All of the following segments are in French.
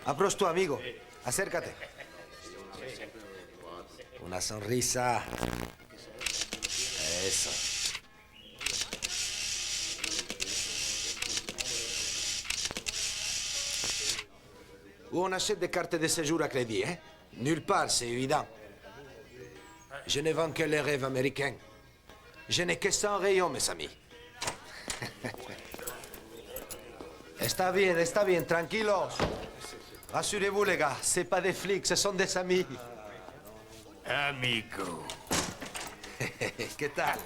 Approche-toi, amigo. Acércate. Una sonrisa. Eso. Où on achète des cartes de séjour à crédit, hein? Nulle part, c'est évident. Je ne vends que les rêves américains. Je n'ai que 100 rayons, mes amis. Está bien, tranquilos. Rassurez-vous, les gars, c'est pas des flics, ce sont des amis. Amigo. ¿Qué tal?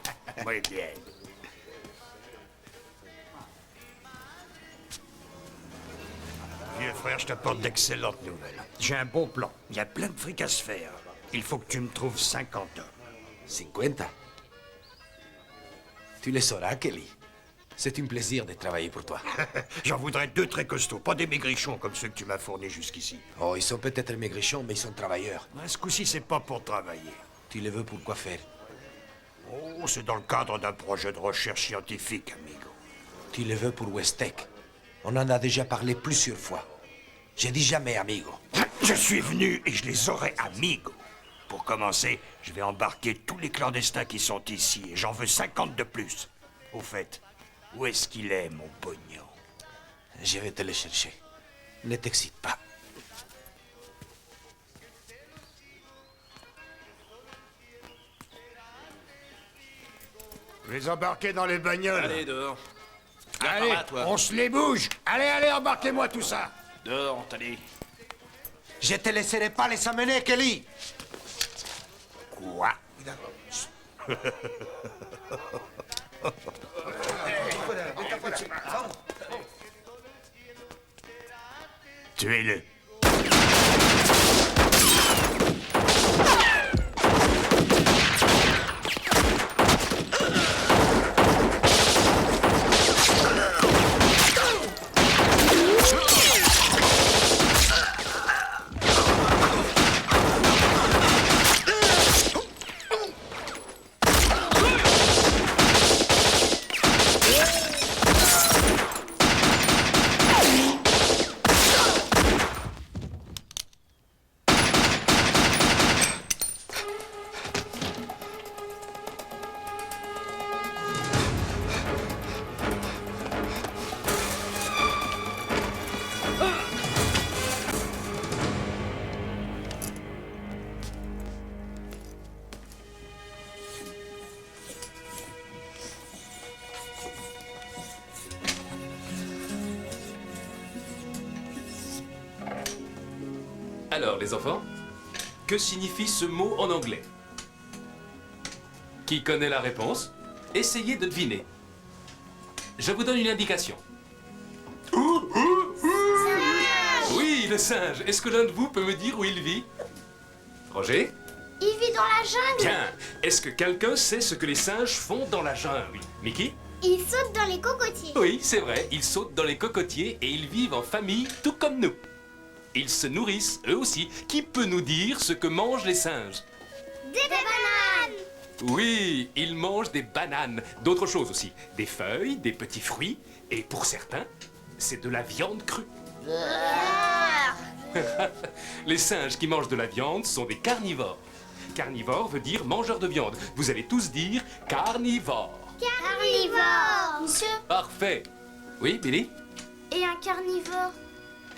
Muy bien. Vieux frère, je t'apporte d'excellentes nouvelles. J'ai un bon plan. Il y a plein de fric à se faire. Il faut que tu me trouves 50 hommes. 50. Tu les sauras, Kelly. C'est un plaisir de travailler pour toi. J'en voudrais 2 très costauds, pas des maigrichons comme ceux que tu m'as fournis jusqu'ici. Oh, ils sont peut-être maigrichons, mais ils sont travailleurs. Ce coup-ci, c'est pas pour travailler. Tu les veux pour quoi faire? Oh, c'est dans le cadre d'un projet de recherche scientifique, amigo. Tu les veux pour Westec. On en a déjà parlé plusieurs fois. J'ai dit jamais, amigo. Je suis venu et je les aurai, amigo. Pour commencer, je vais embarquer tous les clandestins qui sont ici et j'en veux 50 de plus. Au fait, où est-ce qu'il est, mon pognon? Je vais te le chercher. Ne t'excite pas. Je les embarquer dans les bagnoles. Allez, dehors. Allez, toi. on se les bouge. Allez, embarquez-moi tout ça. Dehors, allez. Je te laisserai pas les amener, Kelly. Quoi? Tuez-le. Alors, les enfants, que signifie ce mot en anglais? Qui connaît la réponse? Essayez de deviner. Je vous donne une indication. Oui, le singe. Est-ce que l'un de vous peut me dire où il vit? Roger? Il vit dans la jungle. Bien. Est-ce que quelqu'un sait ce que les singes font dans la jungle? Mickey? Il saute dans les cocotiers. Oui, c'est vrai. Ils sautent dans les cocotiers et ils vivent en famille, tout comme nous. Ils se nourrissent, eux aussi. Qui peut nous dire ce que mangent les singes? Des bananes. Oui, ils mangent des bananes. D'autres choses aussi. Des feuilles, des petits fruits. Et pour certains, c'est de la viande crue. Les singes qui mangent de la viande sont des carnivores. Carnivore veut dire mangeur de viande. Vous allez tous dire carnivore. Carnivore. Monsieur, Parfait. Oui, Billy? et un carnivore,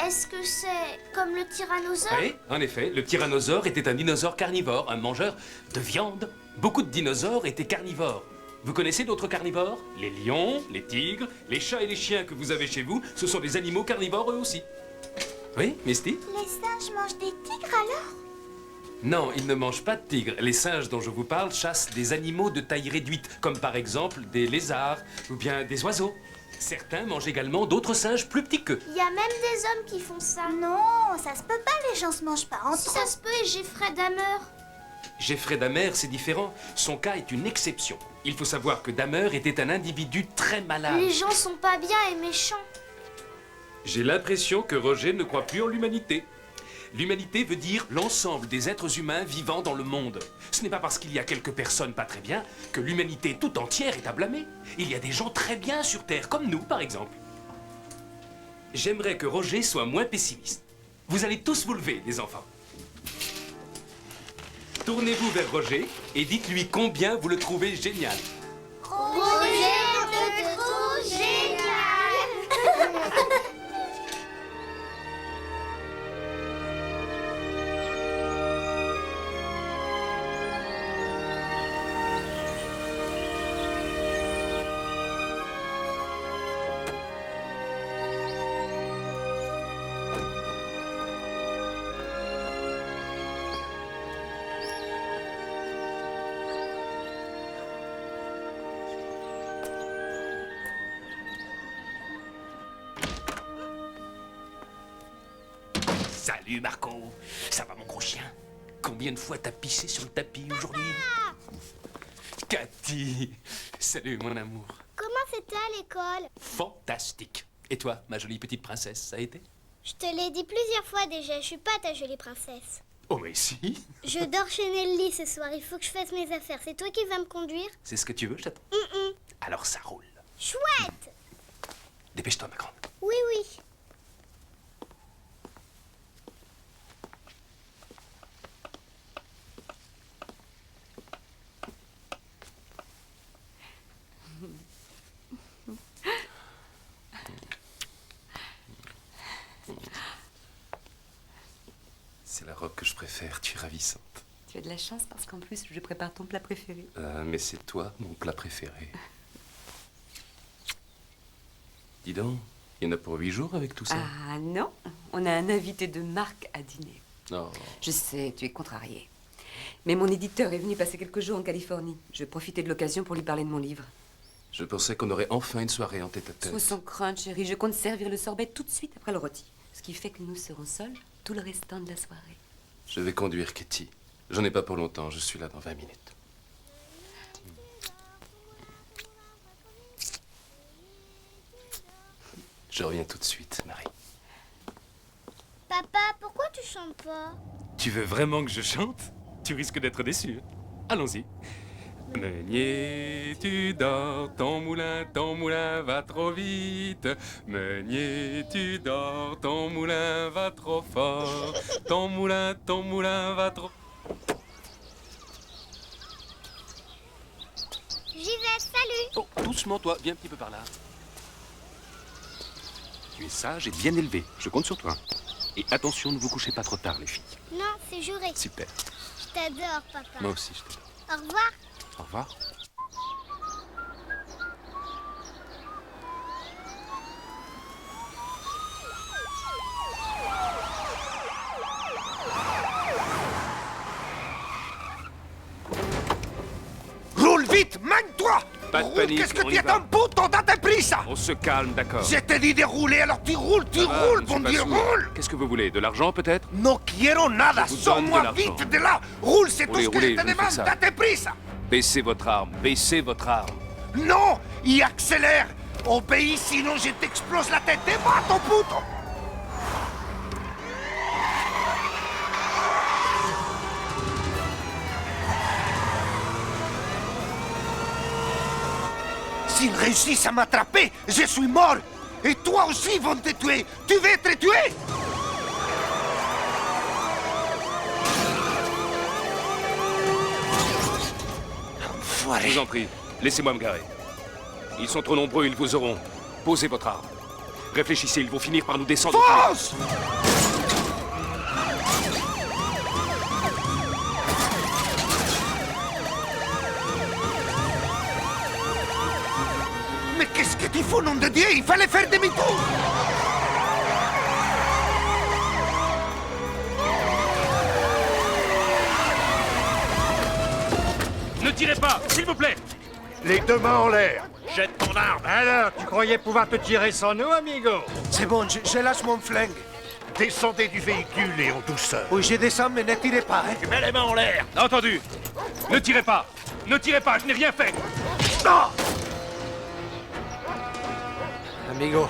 est-ce que c'est comme le tyrannosaure? Oui, en effet, le tyrannosaure était un dinosaure carnivore, un mangeur de viande. Beaucoup de dinosaures étaient carnivores. Vous connaissez d'autres carnivores? Les lions, les tigres, les chats et les chiens que vous avez chez vous, ce sont des animaux carnivores eux aussi. Oui, Misty? Les singes mangent des tigres alors? Non, ils ne mangent pas de tigres. Les singes dont je vous parle chassent des animaux de taille réduite, comme par exemple des lézards ou bien des oiseaux. Certains mangent également d'autres singes plus petits qu'eux. Il y a même des hommes qui font ça. Non, ça se peut pas, les gens se mangent pas entre Ça se peut et Jeffrey Dahmer. Jeffrey Dahmer, c'est différent. Son cas est une exception. Il faut savoir que Dahmer était un individu très malade. Les gens sont pas bien et méchants. J'ai l'impression que Roger ne croit plus en l'humanité. L'humanité veut dire l'ensemble des êtres humains vivant dans le monde. Ce n'est pas parce qu'il y a quelques personnes pas très bien que l'humanité tout entière est à blâmer. Il y a des gens très bien sur Terre, comme nous par exemple. J'aimerais que Roger soit moins pessimiste. Vous allez tous vous lever, les enfants. Tournez-vous vers Roger et dites-lui combien vous le trouvez génial. Roger te trouve génial. Salut Marco, ça va mon gros chien? Combien de fois t'as pissé sur le tapis aujourd'hui? Cathy, salut mon amour. Comment c'était à l'école? Fantastique. Et toi, ma jolie petite princesse, ça a été? Je te l'ai dit plusieurs fois déjà, je suis pas ta jolie princesse. Oh mais si. Je dors chez Nelly ce soir, il faut que je fasse mes affaires. C'est toi qui vas me conduire? C'est ce que tu veux, je t'attends. Alors ça roule. Chouette! Dépêche-toi ma grande. Oui, oui. C'est la robe que je préfère, tu es ravissante. Tu as de la chance parce qu'en plus, je prépare ton plat préféré. Mais c'est toi, mon plat préféré. Dis donc, il y en a pour 8 jours avec tout ça. Ah non, on a un invité de marque à dîner. Non. Je sais, tu es contrarié. Mais mon éditeur est venu passer quelques jours en Californie. Je vais profiter de l'occasion pour lui parler de mon livre. Je pensais qu'on aurait enfin une soirée en tête-à-tête. Sois sans crainte, chérie. Je compte servir le sorbet tout de suite après le rôti. Ce qui fait que nous serons seuls tout le restant de la soirée. Je vais conduire Katie. J'en ai pas pour longtemps, je suis là dans 20 minutes. Je reviens tout de suite, Marie. Papa, pourquoi tu chantes pas? Tu veux vraiment que je chante? Tu risques d'être déçu. Allons-y. Meunier, tu dors, ton moulin va trop vite. Meunier, tu dors, ton moulin va trop fort. Ton moulin va trop... J'y vais, salut! Oh, doucement toi, viens un petit peu par là. Tu es sage et bien élevé, je compte sur toi. Et attention, ne vous couchez pas trop tard, les filles. Non, c'est juré. Super. Je t'adore, papa. Moi aussi, je t'adore. Au revoir. Au revoir. Roule vite, mène-toi! Pas de Roule, panique, qu'est-ce que on tu y es va. un puto, date prisa! On se calme, d'accord. Je t'ai dit de rouler, alors tu roules, bon Dieu, roule! Qu'est-ce que vous voulez? De l'argent, peut-être? No quiero nada, Je vous donne de sors-moi l'argent. vite de là! Roule, c'est tout Roulez, ce que je roulez, te je vous fais demande, ça. date prisa! Baissez votre arme, baissez votre arme. Non! Y accélère! Obéis, sinon je t'explose la tête! Va, ton puto! S'ils réussissent à m'attraper, je suis mort! Et toi aussi vont te tuer! Tu veux être tué! Je Enfoiré! vous en prie, laissez-moi me garer. Ils sont trop nombreux, ils vous auront. Posez votre arme. Réfléchissez, ils vont finir par nous descendre. Fonce! Mais qu'est-ce que tu fous, nom de Dieu? Il fallait faire demi-tour! Ne tirez pas, s'il vous plaît. Les deux mains en l'air. Jette ton arme. Alors, tu croyais pouvoir te tirer sans nous, amigo? C'est bon, je lâche mon flingue. Descendez du véhicule et en douceur. Oui, je descends, mais ne tirez pas, hein. Tu mets les mains en l'air. Entendu. Ne tirez pas. Ne tirez pas, je n'ai rien fait. Amigo.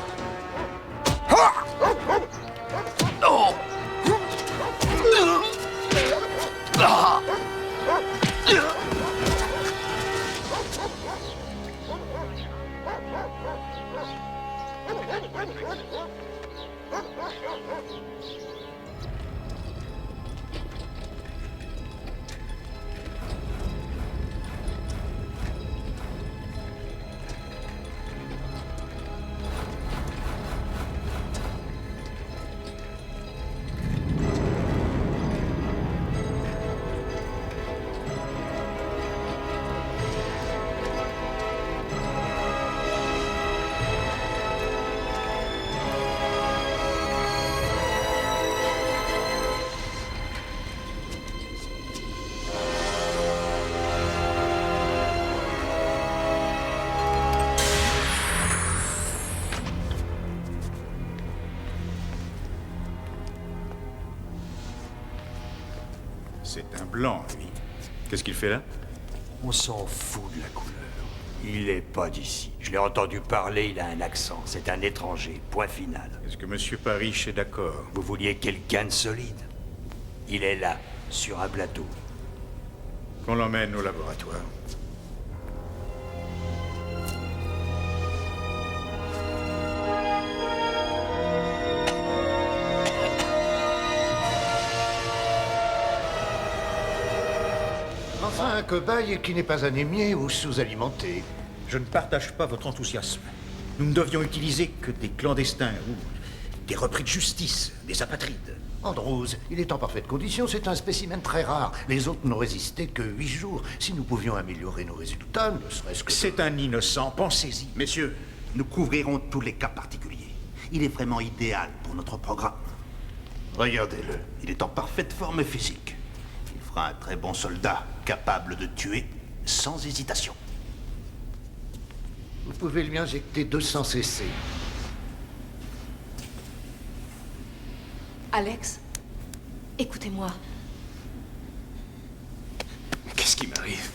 C'est un blanc, lui. Qu'est-ce qu'il fait là? On s'en fout de la couleur. Il est pas d'ici. Je l'ai entendu parler, il a un accent. C'est un étranger, point final. Est-ce que Monsieur Parrish est d'accord? Vous vouliez quelqu'un de solide? Il est là, sur un plateau. Qu'on l'emmène au laboratoire. Enfin, un cobaye qui n'est pas anémié ou sous-alimenté. Je ne partage pas votre enthousiasme. Nous ne devions utiliser que des clandestins ou des repris de justice, des apatrides. Andrews, il est en parfaite condition, c'est un spécimen très rare. Les autres n'ont résisté que 8 jours. Si nous pouvions améliorer nos résultats, ne serait-ce que... C'est un innocent, pensez-y. Messieurs, nous couvrirons tous les cas particuliers. Il est vraiment idéal pour notre programme. Regardez-le. Il est en parfaite forme physique. Il fera un très bon soldat, capable de tuer sans hésitation. Vous pouvez lui injecter 200 cc. Alex, écoutez-moi. Qu'est-ce qui m'arrive?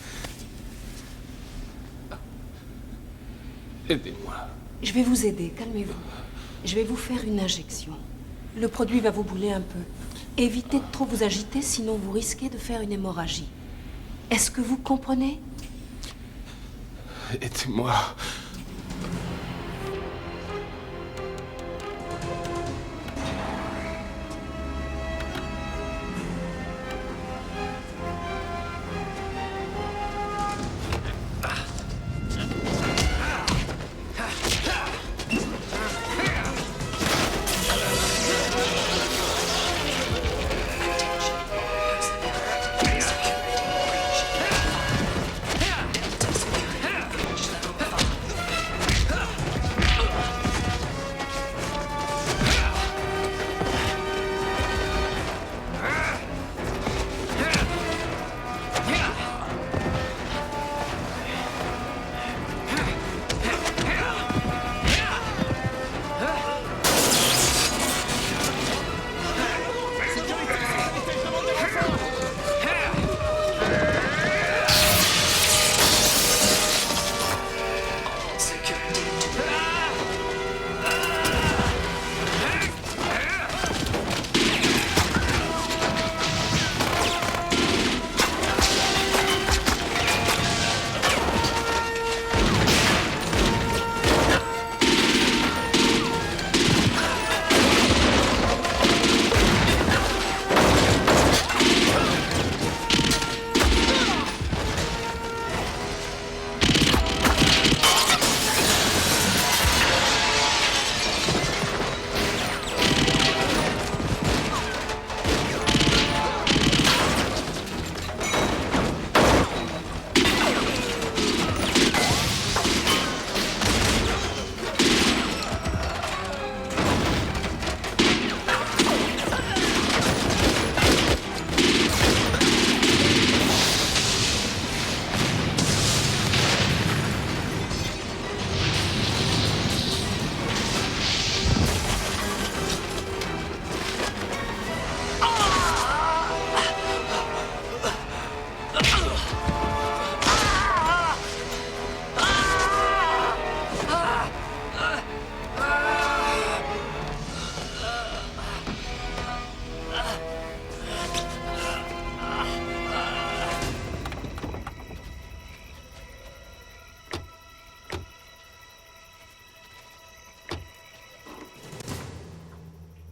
Aidez-moi. Je vais vous aider, calmez-vous. Je vais vous faire une injection. Le produit va vous brûler un peu. Évitez de trop vous agiter, sinon vous risquez de faire une hémorragie. Est-ce que vous comprenez? Aidez-moi.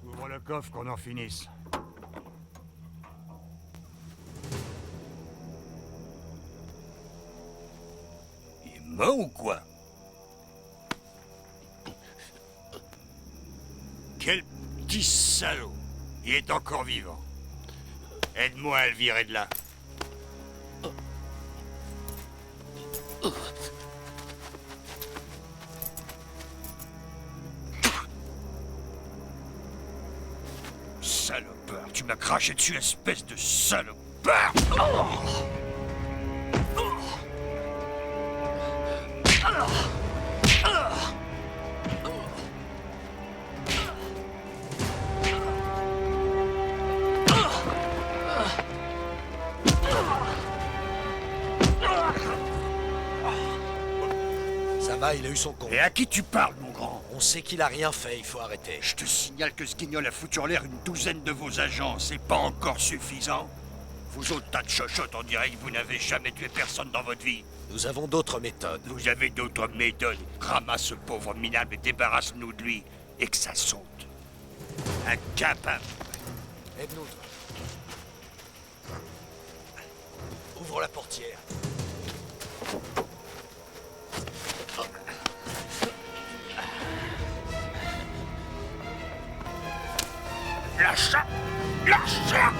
Ouvre le coffre qu'on en finisse. Il est mort ou quoi? Quel petit salaud! Il est encore vivant. Aide-moi à le virer de là. Salopard, tu m'as craché dessus, espèce de salopard! va, il a eu son compte. Et à qui tu parles, mon grand? On sait qu'il a rien fait, il faut arrêter. Je te signale que ce guignol a foutu en l'air une douzaine de vos agents. C'est pas encore suffisant? Vous autres tas de chochottes, on dirait que vous n'avez jamais tué personne dans votre vie. Nous avons d'autres méthodes. Vous avez d'autres méthodes. Ramasse ce pauvre minable et débarrasse-nous de lui. Et que ça saute. Incapable. Aide-nous. Ouvre la portière. Lâche ça! Lâche ça!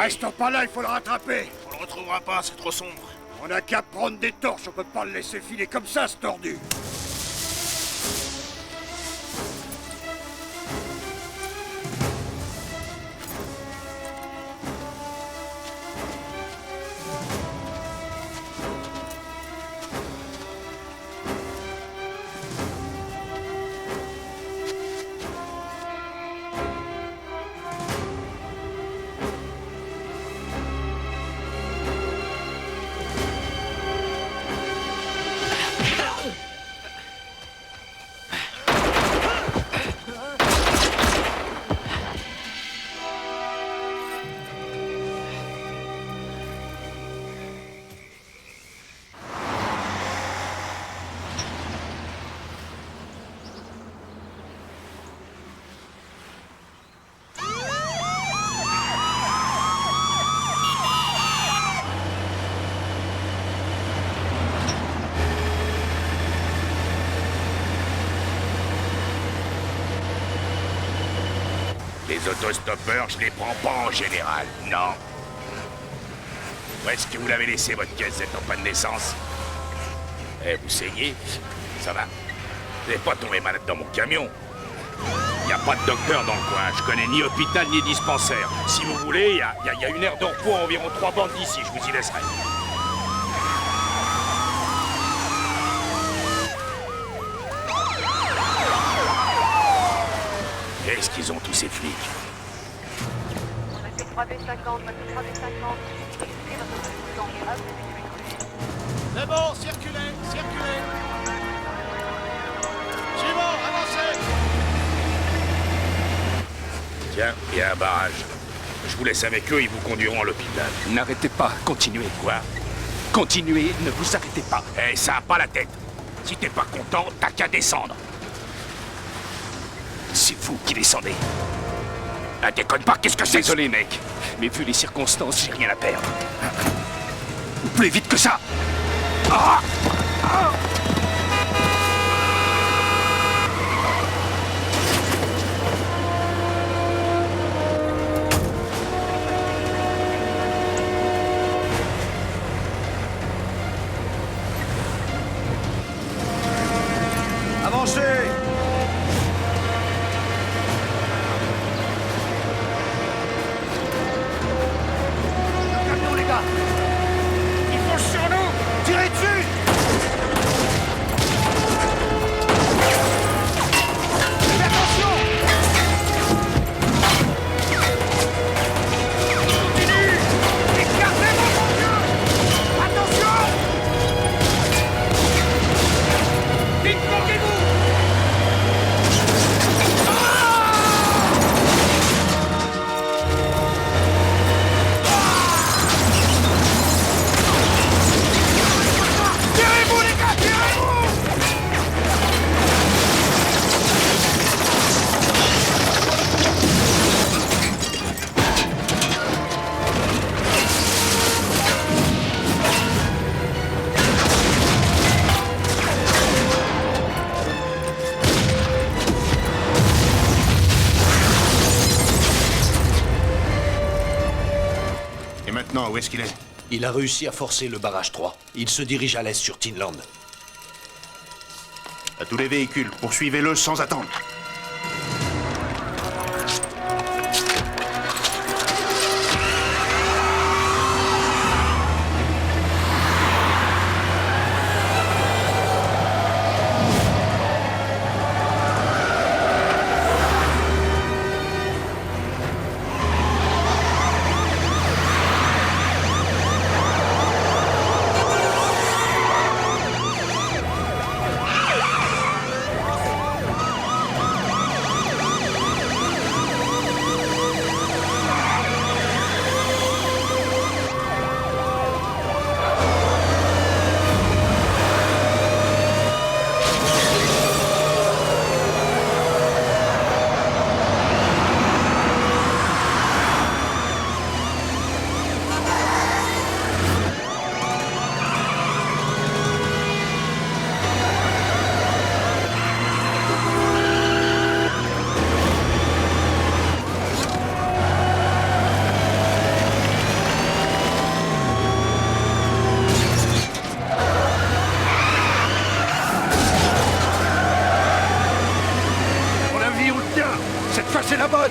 Reste pas là, il faut le rattraper. On le retrouvera pas, c'est trop sombre. On a qu'à prendre des torches, on peut pas le laisser filer comme ça, ce tordu. Les autostoppeurs, je les prends pas en général, non. Où est-ce que vous l'avez laissé, votre caisse? Vous êtes en panne d'essence? Eh, vous saignez? Ça va. Vous n'êtes pas tombé malade dans mon camion? Il n'y a pas de docteur dans le coin. Je connais ni hôpital ni dispensaire. Si vous voulez, il y a une aire de repos à environ 3 bandes d'ici. Je vous y laisserai. Qu'est-ce qu'ils ont tous ces flics? On a fait 3B50, votre 3B50. Expliquez votre solution grave de sécurité. C'est bon, circulez, circulez. Suivant, avancez. Tiens, il y a un barrage. Je vous laisse avec eux, ils vous conduiront à l'hôpital. N'arrêtez pas, continuez. Quoi? Continuez, ne vous arrêtez pas. Eh, ça a pas la tête. Si t'es pas content, t'as qu'à descendre. C'est vous qui descendez. Ah, déconne pas, qu'est-ce que c'est? Désolé, mec, mais vu les circonstances, j'ai rien à perdre. Plus vite que ça. Ah! Ah! Avancez! Camion, les gars. Ils foncent sur nous. Tirez dessus. Faites attention. Continue. Écartez-vous, mon Dieu. Attention. Vite, portez-vous. est-ce qu'il est? Il a réussi à forcer le barrage 3. Il se dirige à l'est sur Tinland. À tous les véhicules, poursuivez-le sans attendre. C'est la bonne!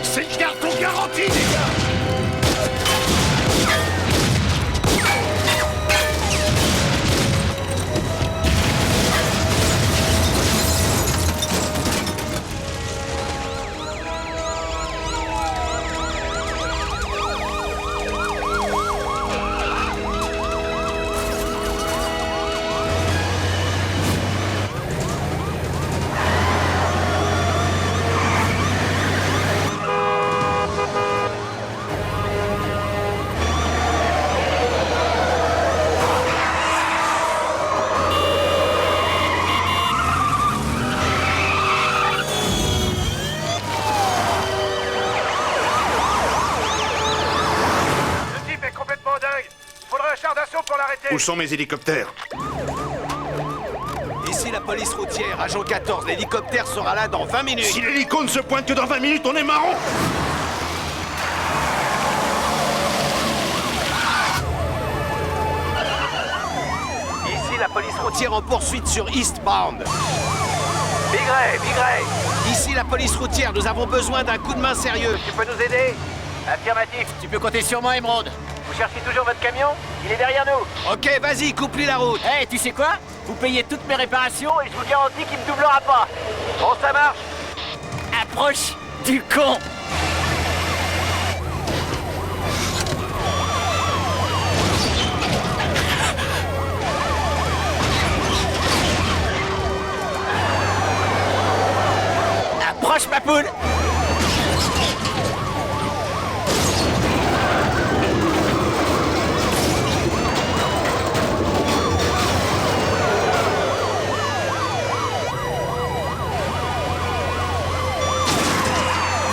Ces cartes ont garanti, les gars! Où sont mes hélicoptères? Ici la police routière, agent 14. L'hélicoptère sera là dans 20 minutes. Si l'hélico ne se pointe que dans 20 minutes, on est marron! Ici la police routière en poursuite sur Eastbound. Bigray! Ici la police routière, nous avons besoin d'un coup de main sérieux. Tu peux nous aider? Affirmatif. Tu peux compter sur moi, Emerald. Vous cherchez toujours votre camion? Il est derrière nous. Ok, vas-y, coupe-lui la route. Eh, tu sais quoi? Vous payez toutes mes réparations et je vous garantis qu'il ne doublera pas. Bon, ça marche. Approche du con. Approche, ma poule.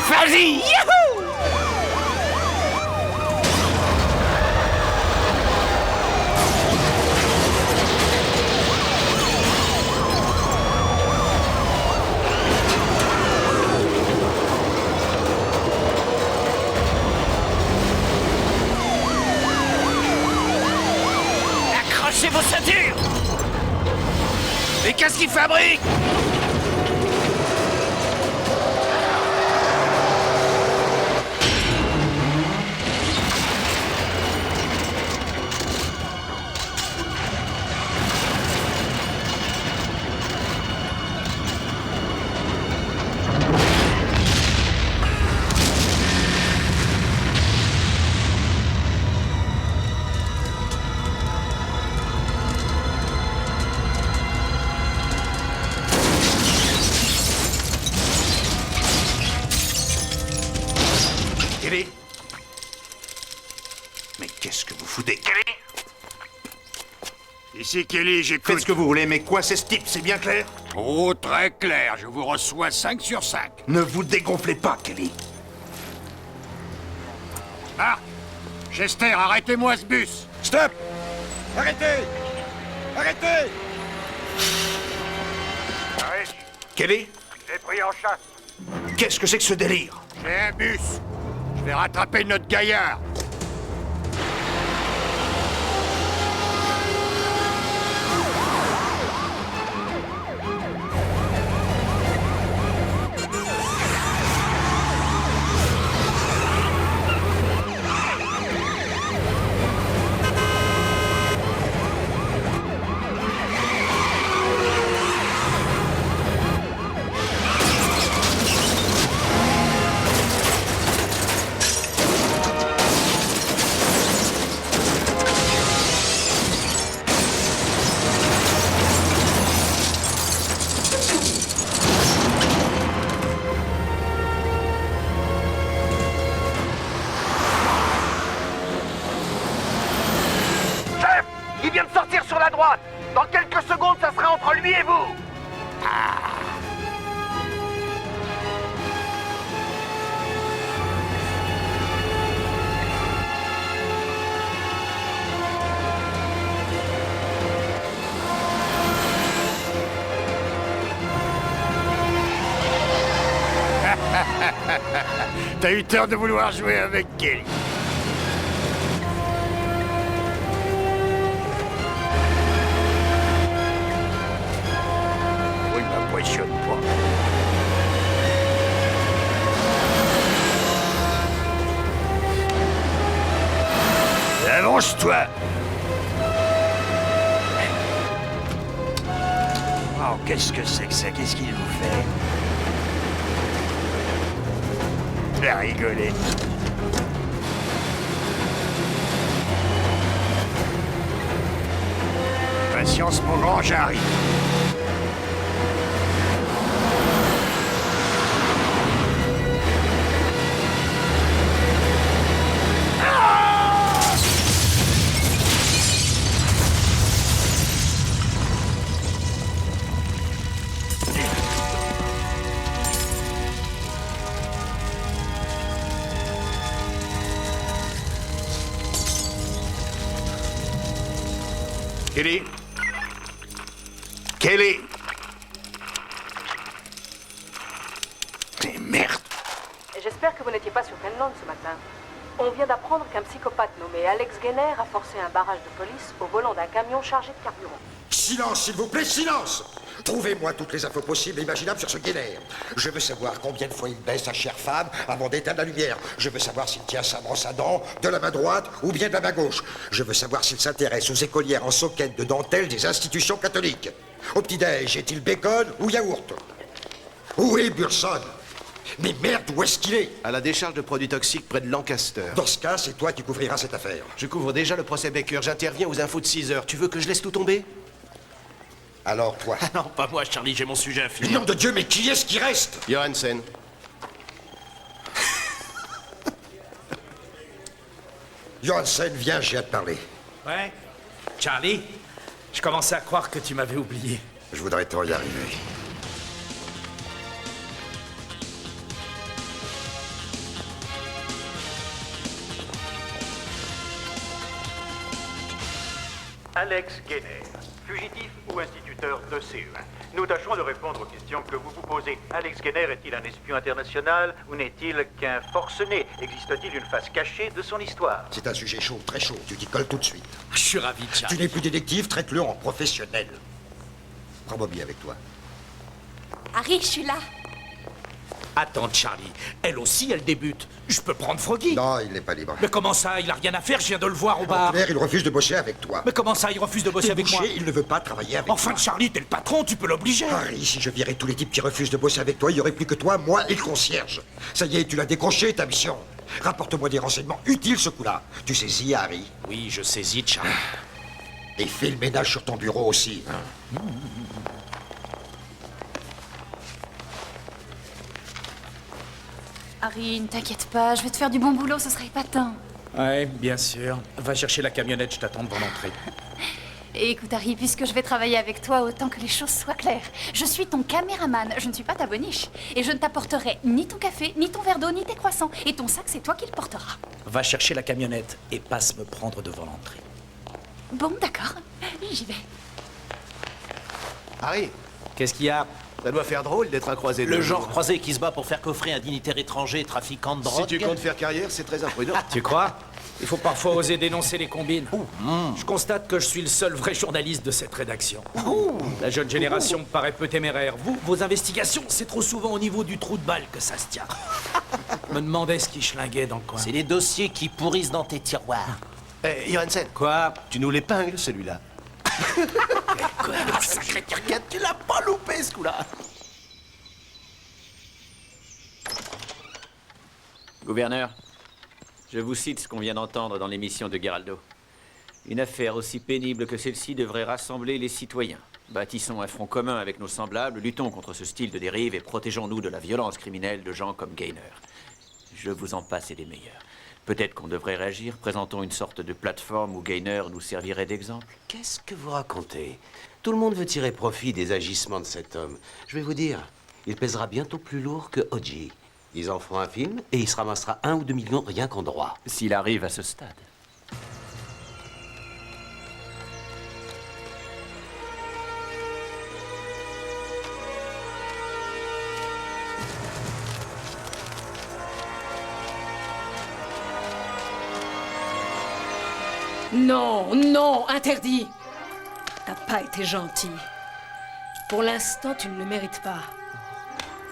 Vas-y, youhou! Accrochez vos ceintures! Mais qu'est-ce qu'il fabrique? Kelly? Mais qu'est-ce que vous foutez? Kelly? Ici Kelly, j'écoute. Faites ce que vous voulez, mais quoi c'est ce type, c'est bien clair? Oh, très clair, je vous reçois 5 sur 5. Ne vous dégonflez pas, Kelly. Ah, Chester, arrêtez-moi ce bus. Stop! Arrêtez! Arrêtez! Arrête, Kelly? j'ai pris en chasse. Qu'est-ce que c'est que ce délire? J'ai un bus. Je vais rattraper notre gaillard. Il vient de sortir sur la droite. Dans quelques secondes, ça sera entre lui et vous. T'as eu tort de vouloir jouer avec Kelly. Oh, il m'impressionne pas. Avance-toi. Oh, qu'est-ce que c'est que ça? Qu'est-ce qu'il vous fait? Il a rigolé. Patience, mon grand, j'arrive. Kelly? Kelly? Merde! J'espère que vous n'étiez pas sur Kenland ce matin. On vient d'apprendre qu'un psychopathe nommé Alex Gainer a forcé un barrage de police au volant d'un camion chargé de carburant. Silence, s'il vous plaît, silence! Trouvez-moi toutes les infos possibles et imaginables sur ce Gainer. Je veux savoir combien de fois il baisse sa chère femme avant d'éteindre la lumière. Je veux savoir s'il tient sa brosse à dents de la main droite ou bien de la main gauche. Je veux savoir s'il s'intéresse aux écolières en soquette de dentelle des institutions catholiques. Au petit-déj, est-il bacon ou yaourt? Où est Burson? Mais merde, où est-ce qu'il est? À la décharge de produits toxiques près de Lancaster. Dans ce cas, c'est toi qui couvriras cette affaire. Je couvre déjà le procès Baker. J'interviens aux infos de 6 heures. Tu veux que je laisse tout tomber? Alors, toi? Ah non, pas moi, Charlie, j'ai mon sujet à finir. Nom de Dieu, mais qui est-ce qui reste? Johansen. Johansen, viens, j'ai à te parler. Ouais? Charlie? Je commençais à croire que tu m'avais oublié. Je voudrais trop y arriver. Alex Gainer, fugitif ou instituteur de CE1. Nous tâcherons de répondre aux questions que vous vous posez. Alex Gainer est-il un espion international ou n'est-il qu'un forcené? Existe-t-il une face cachée de son histoire? C'est un sujet chaud, très chaud. Tu t'y colles tout de suite. Je suis ravi, Charlie. Tu n'es plus détective, traite-le en professionnel. Prends Bobby avec toi. Harry, je suis là. Attends, Charlie. Elle aussi, elle débute. Je peux prendre Froggy? Non, il n'est pas libre. Mais comment ça? Il a rien à faire, je viens de le voir au bar. Claire, il refuse de bosser avec toi. Mais comment ça, il refuse de bosser avec moi? Il ne veut pas travailler avec toi. Enfin, Charlie, t'es le patron, tu peux l'obliger. Harry, si je virais tous les types qui refusent de bosser avec toi, il n'y aurait plus que toi, moi et le concierge. Ça y est, tu l'as décroché, ta mission. Rapporte-moi des renseignements utiles, ce coup-là. Tu saisis, Harry? Oui, je saisis, Charlie. Et fais le ménage sur ton bureau aussi. Harry, ne t'inquiète pas, je vais te faire du bon boulot, ce sera épatant. Ouais, bien sûr. Va chercher la camionnette, je t'attends devant l'entrée. Et écoute Harry, puisque je vais travailler avec toi, autant que les choses soient claires. Je suis ton caméraman, je ne suis pas ta boniche. Et je ne t'apporterai ni ton café, ni ton verre d'eau, ni tes croissants. Et ton sac, c'est toi qui le porteras. Va chercher la camionnette et passe me prendre devant l'entrée. Bon, d'accord. J'y vais. Harry, Qu'est-ce qu'il y a? ça doit faire drôle d'être un croisé de Le nos genre jours. croisé qui se bat pour faire coffrer un dignitaire étranger trafiquant de drogue. Si tu comptes faire carrière, c'est très imprudent. Tu crois? Il faut parfois oser dénoncer les combines. Je constate que je suis le seul vrai journaliste de cette rédaction. La jeune génération me paraît peu téméraire. Vous, vos investigations, c'est trop souvent au niveau du trou de balle que ça se tient. Je me demandais ce qui schlinguait dans le coin. C'est les dossiers qui pourrissent dans tes tiroirs. Eh, Johansen. Quoi? Tu nous l'épingles, celui-là. Quoi? Sacré turquette, tu l'as pas loupé, ce coup-là. Gouverneur, je vous cite ce qu'on vient d'entendre dans l'émission de Geraldo. Une affaire aussi pénible que celle-ci devrait rassembler les citoyens. Bâtissons un front commun avec nos semblables, luttons contre ce style de dérive et protégeons-nous de la violence criminelle de gens comme Gaynor. Je vous en passe et des meilleurs. Peut-être qu'on devrait réagir, présentons une sorte de plateforme où Gaynor nous servirait d'exemple. Qu'est-ce que vous racontez? Tout le monde veut tirer profit des agissements de cet homme. Je vais vous dire, il pèsera bientôt plus lourd que O.J. Ils en feront un film et il se ramassera 1 ou 2 millions rien qu'en droit. S'il arrive à ce stade. Non, non, interdit. T'as pas été gentil. Pour l'instant, tu ne le mérites pas.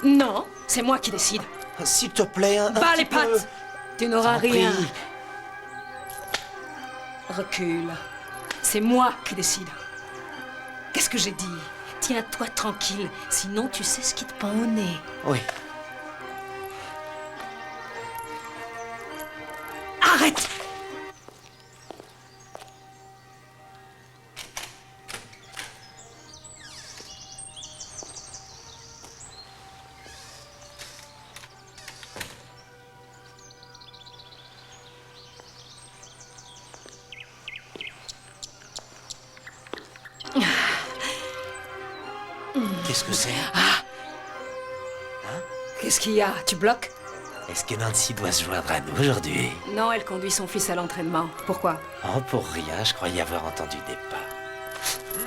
Non, c'est moi qui décide. S'il te plaît, un Bats petit les pattes. peu. Tu n'auras T'en prie. rien. Recule. C'est moi qui décide. Qu'est-ce que j'ai dit? Tiens-toi tranquille, sinon tu sais ce qui te pend au nez. Oui. Arrête! Qu'est-ce que c'est? Qu'est-ce qu'il y a? Tu bloques? Est-ce que Nancy doit se joindre à nous aujourd'hui? Non, elle conduit son fils à l'entraînement. Pourquoi? Oh, pour rien, je croyais avoir entendu des pas.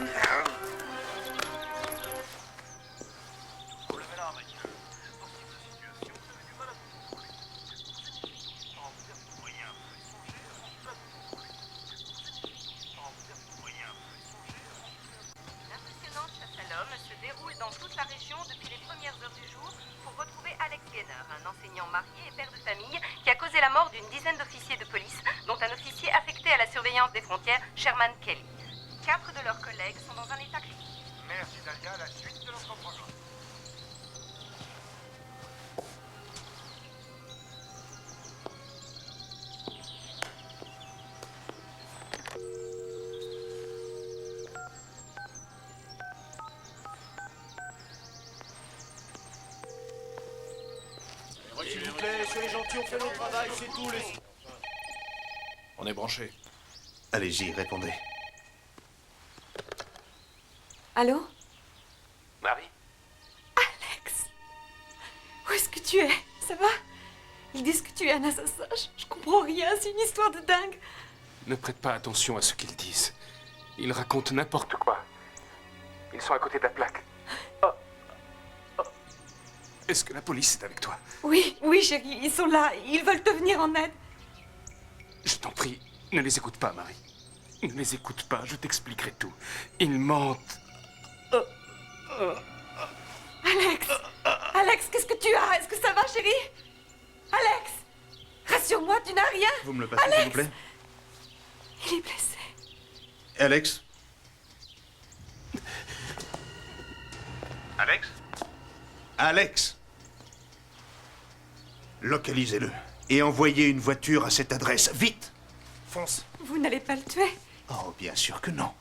L'impressionnante chasse à l'homme se déroule dans toute la région depuis les premières heures du jour pour retrouver Alex Gaynor, un enseignant marié et père de famille qui a causé la mort d'une dizaine d'officiers de police, dont un officier affecté à la surveillance des frontières, Sherman Kelly. 4 de leurs collègues sont dans un état critique. Merci Dalia, la suite de notre programme. S'il vous plaît, soyez gentils, on fait notre travail, c'est tout, les... On est branché. Allez-y, répondez. Allô? Marie? Alex? Où est-ce que tu es? Ça va? Ils disent que tu es un assassin. Je comprends rien, c'est une histoire de dingue. Ne prête pas attention à ce qu'ils disent. Ils racontent n'importe quoi. Ils sont à côté de la plaque. Est-ce que la police est avec toi? Oui, oui, chérie, ils sont là. Ils veulent te venir en aide. Je t'en prie, ne les écoute pas, Marie. Ne les écoute pas, je t'expliquerai tout. Ils mentent. Alex! Alex, qu'est-ce que tu as? Est-ce que ça va, chérie? Alex! Rassure-moi, tu n'as rien. Vous me le passez, s'il vous plaît? Il est blessé. Alex? Alex? Alex! Localisez-le et envoyez une voiture à cette adresse. Vite! Fonce. Vous n'allez pas le tuer? Oh, bien sûr que non.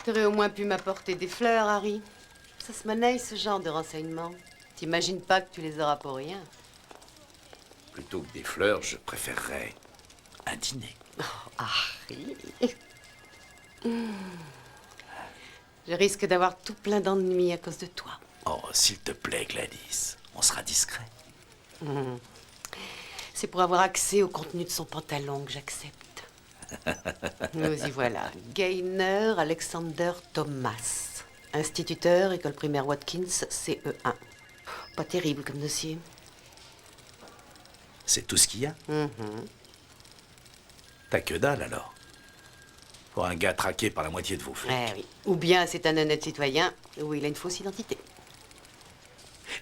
T'aurais au moins pu m'apporter des fleurs, Harry. Ça se monnaie, ce genre de renseignements. T'imagines pas que tu les auras pour rien. Plutôt que des fleurs, je préférerais un dîner. Oh, Harry. Je risque d'avoir tout plein d'ennuis à cause de toi. Oh, s'il te plaît, Gladys, on sera discret. C'est pour avoir accès au contenu de son pantalon que j'accepte. Nous y voilà. Gaynor Alexander Thomas. Instituteur, école primaire Watkins, CE1. Pas terrible comme dossier. C'est tout ce qu'il y a? T'as que dalle, alors. Pour un gars traqué par la moitié de vos flics. Eh oui. Ou bien c'est un honnête citoyen, ou il a une fausse identité.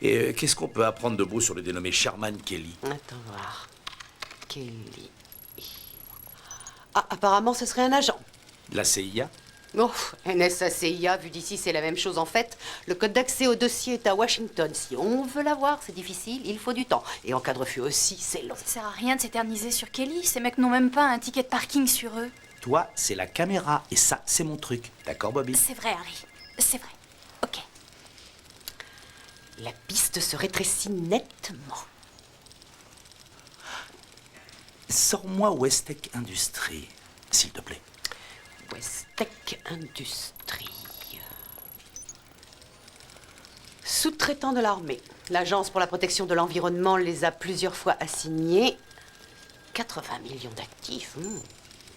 Et qu'est-ce qu'on peut apprendre de beau sur le dénommé Sherman Kelly? Attends voir. Kelly. Ah, apparemment, ce serait un agent. La CIA? Oh, NSA, CIA, vu d'ici, c'est la même chose en fait. Le code d'accès au dossier est à Washington. Si on veut l'avoir, c'est difficile, il faut du temps. Et en cas de refus aussi, c'est long. Ça sert à rien de s'éterniser sur Kelly. Ces mecs n'ont même pas un ticket de parking sur eux. Toi, c'est la caméra, et ça, c'est mon truc. D'accord, Bobby? C'est vrai, Harry. C'est vrai. Ok. La piste se rétrécit nettement. Sors-moi Westech Industries, s'il te plaît. Westech Industries. Sous-traitant de l'armée. L'Agence pour la protection de l'environnement les a plusieurs fois assignés. 80 millions d'actifs.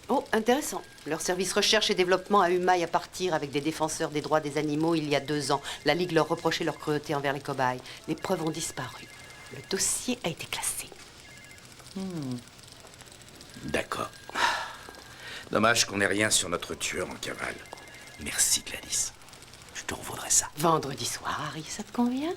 Oh, intéressant. Leur service recherche et développement a eu maille à partir avec des défenseurs des droits des animaux il y a 2 ans. La Ligue leur reprochait leur cruauté envers les cobayes. Les preuves ont disparu. Le dossier a été classé. D'accord. Dommage qu'on ait rien sur notre tueur en cavale. Merci, Gladys. Je te revaudrai ça. Vendredi soir, Harry, ça te convient?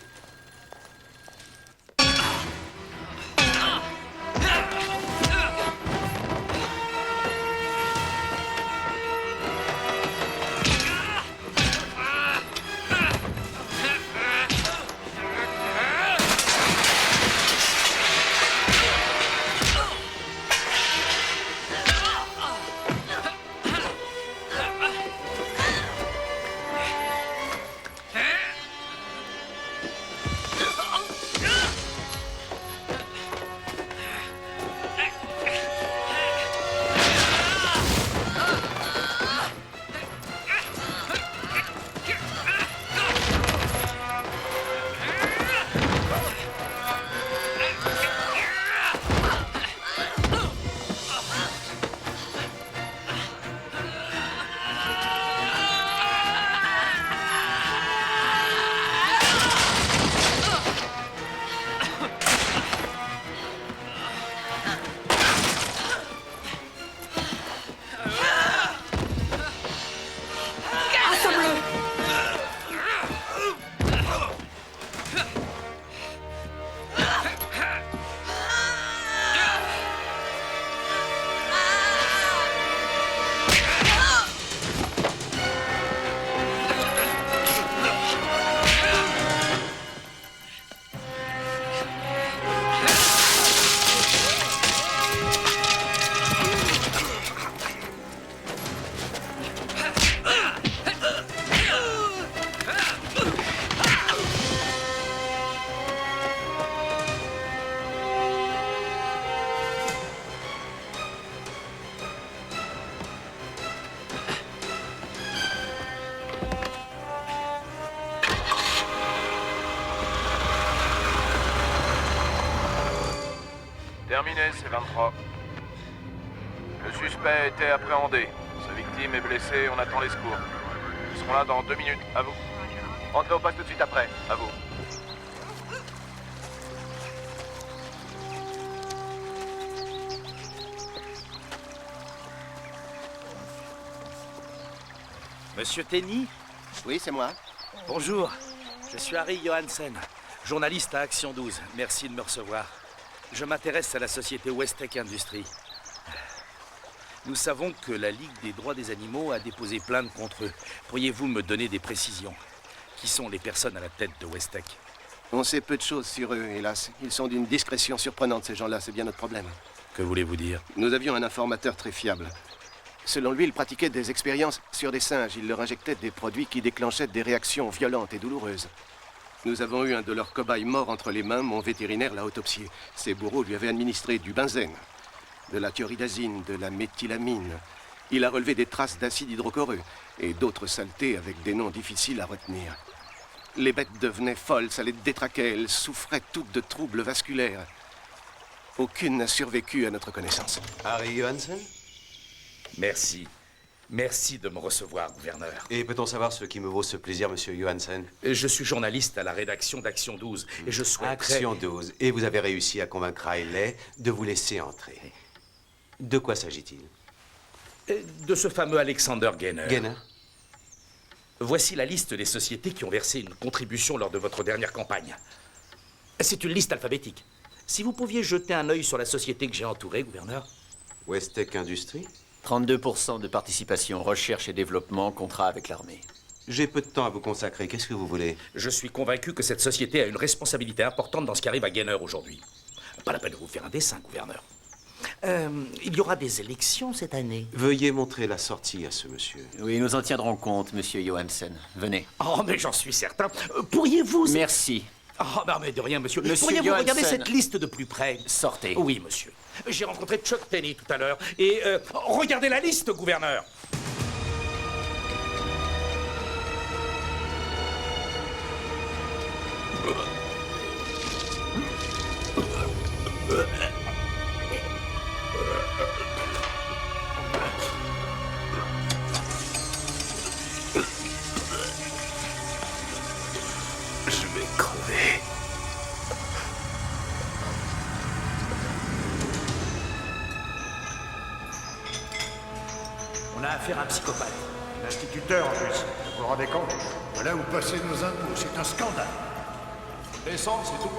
Terminé, c'est 23. Le suspect a été appréhendé. Sa victime est blessée, on attend les secours. Ils seront là dans 2 minutes, à vous. Entrez au poste tout de suite après, à vous. Monsieur Tenny? Oui, c'est moi. Bonjour, je suis Harry Johansen, journaliste à Action 12. Merci de me recevoir. Je m'intéresse à la société Westech Industries. Nous savons que la Ligue des droits des animaux a déposé plainte contre eux. Pourriez-vous me donner des précisions? Qui sont les personnes à la tête de Westech? On sait peu de choses sur eux, hélas. Ils sont d'une discrétion surprenante, ces gens-là, c'est bien notre problème. Que voulez-vous dire? Nous avions un informateur très fiable. Selon lui, il pratiquait des expériences sur des singes. Il leur injectait des produits qui déclenchaient des réactions violentes et douloureuses. Nous avons eu un de leurs cobayes mort entre les mains. Mon vétérinaire l'a autopsié. Ses bourreaux lui avaient administré du benzène, de la thioridazine, de la méthylamine. Il a relevé des traces d'acide hydrochloreux et d'autres saletés avec des noms difficiles à retenir. Les bêtes devenaient folles, ça les détraquait. Elles souffraient toutes de troubles vasculaires. Aucune n'a survécu à notre connaissance. Harry Johansen? Merci. Merci de me recevoir, gouverneur. Et peut-on savoir ce qui me vaut ce plaisir, monsieur Johansen? Je suis journaliste à la rédaction d'Action 12 et je souhaiterais... Action 12. Et vous avez réussi à convaincre Riley de vous laisser entrer. De quoi s'agit-il? De ce fameux Alexander Gainer. Gainer? Voici la liste des sociétés qui ont versé une contribution lors de votre dernière campagne. C'est une liste alphabétique. Si vous pouviez jeter un œil sur la société que j'ai entourée, gouverneur. Westech Industries? 32% de participation, recherche et développement, contrat avec l'armée. J'ai peu de temps à vous consacrer. Qu'est-ce que vous voulez? Je suis convaincu que cette société a une responsabilité importante dans ce qui arrive à Gainer aujourd'hui. Pas la peine de vous faire un dessin, gouverneur. Il y aura des élections cette année. Veuillez montrer la sortie à ce monsieur. Oui, nous en tiendrons compte, monsieur Johansen. Venez. Oh, mais j'en suis certain. Pourriez-vous... Merci. Oh, mais de rien, monsieur. Monsieur Pourriez-vous Johansen. regarder cette liste de plus près? Sortez. Oui, monsieur. J'ai rencontré Chuck Penny tout à l'heure. Et regardez la liste, gouverneur. Je vais crever. On a affaire à un psychopathe. L'instituteur, en plus. Vous vous rendez compte? Voilà où passer nos impôts, c'est un scandale. Descendre, c'est tout.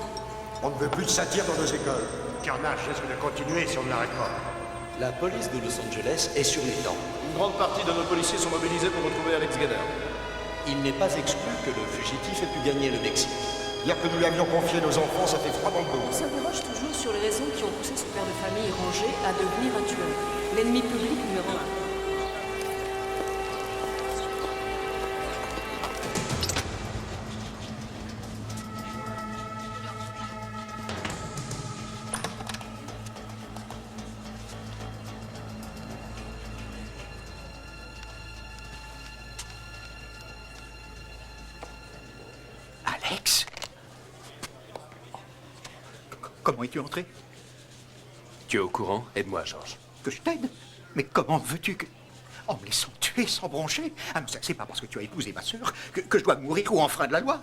On ne veut plus de satire dans nos écoles. Le carnage risque de continuer si on ne l'arrête pas. La police de Los Angeles est sur les dents. Une grande partie de nos policiers sont mobilisés pour retrouver Alex Gainer. Il n'est pas exclu que le fugitif ait pu gagner le Mexique. Dire que nous lui avions confié nos enfants, ça fait froid dans le dos. On s'interroge toujours sur les raisons qui ont poussé ce père de famille rangé à devenir un tueur. L'ennemi public numéro 1. Alex? Comment es-tu entré? Tu es au courant? Aide-moi, Georges. Que je t'aide? Mais comment veux-tu que... En me laissant tuer sans broncher? Ah non, ça, c'est pas parce que tu as épousé ma sœur que je dois mourir ou enfreindre la loi.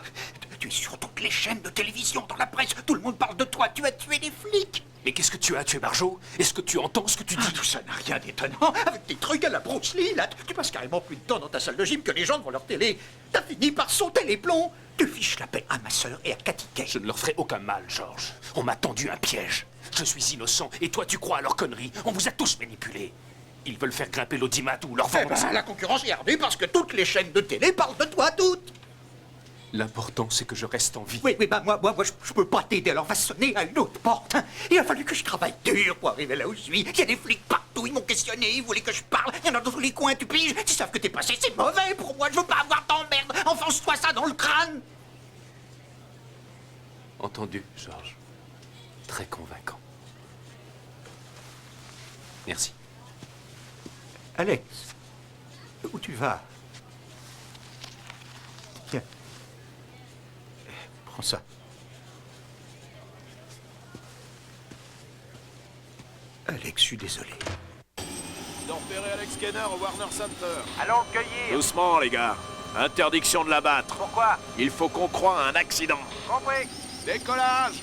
Tu es sur toutes les chaînes de télévision, dans la presse, tout le monde parle de toi, tu as tué les flics. Mais qu'est-ce que tu as tué, Marjo? Est-ce que tu entends ce que tu dis? Tout ça n'a rien d'étonnant. Avec tes trucs à la Bruce Lee, là, tu passes carrément plus de temps dans ta salle de gym que les gens devant leur télé. T'as fini par sauter les plombs. Tu fiches la paix à ma sœur et à Cathy Kay. Je ne leur ferai aucun mal, Georges. On m'a tendu un piège. Je suis innocent, et toi tu crois à leurs conneries. On vous a tous manipulés. Ils veulent faire grimper l'audimat ou leur vendre. La concurrence est ardue parce que toutes les chaînes de télé parlent de toi, toutes. L'important, c'est que je reste en vie. Oui, bah moi, je peux pas t'aider, alors va sonner à une autre porte. Hein. Il a fallu que je travaille dur pour arriver là où je suis. Il y a des flics partout, ils m'ont questionné, ils voulaient que je parle. Il y en a dans tous les coins, tu piges. Ils savent que t'es passé, c'est mauvais pour moi, je veux pas avoir d'emmerde. Enfonce-toi ça dans le crâne. Entendu, Georges. Très convaincant. Merci. Alex, où tu vas? Tiens. Prends ça. Alex, je suis désolé. Ils ont repéré Alex Gainer au Warner Center. Allons le cueillir. Doucement, les gars. Interdiction de l'abattre. Pourquoi? Il faut qu'on croie à un accident. Compris. Décollage!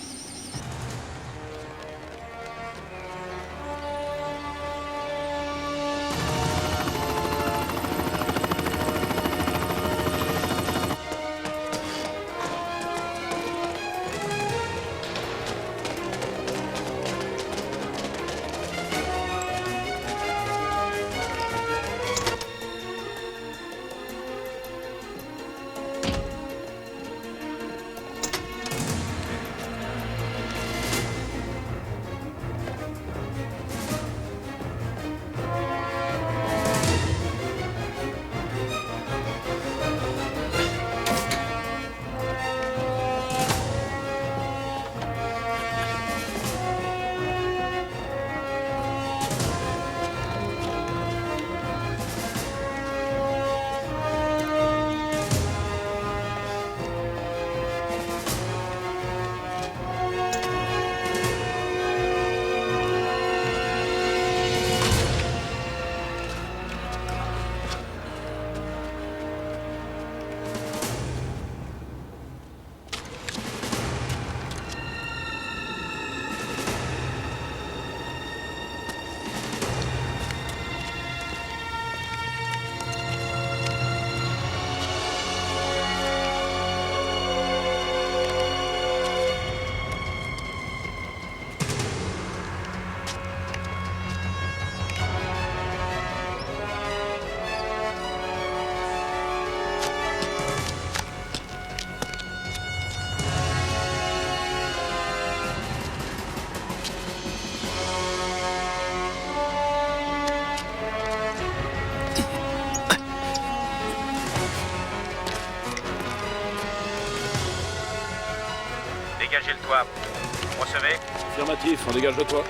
dégager le toit. Recevez? Affirmatif, on dégage le toit.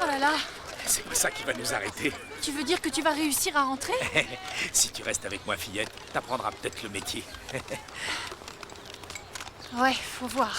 Oh là là, C'est pas ça qui va nous arrêter. tu veux dire que tu vas réussir à rentrer? Si tu restes avec moi, fillette, t'apprendras peut-être le métier. Ouais, faut voir.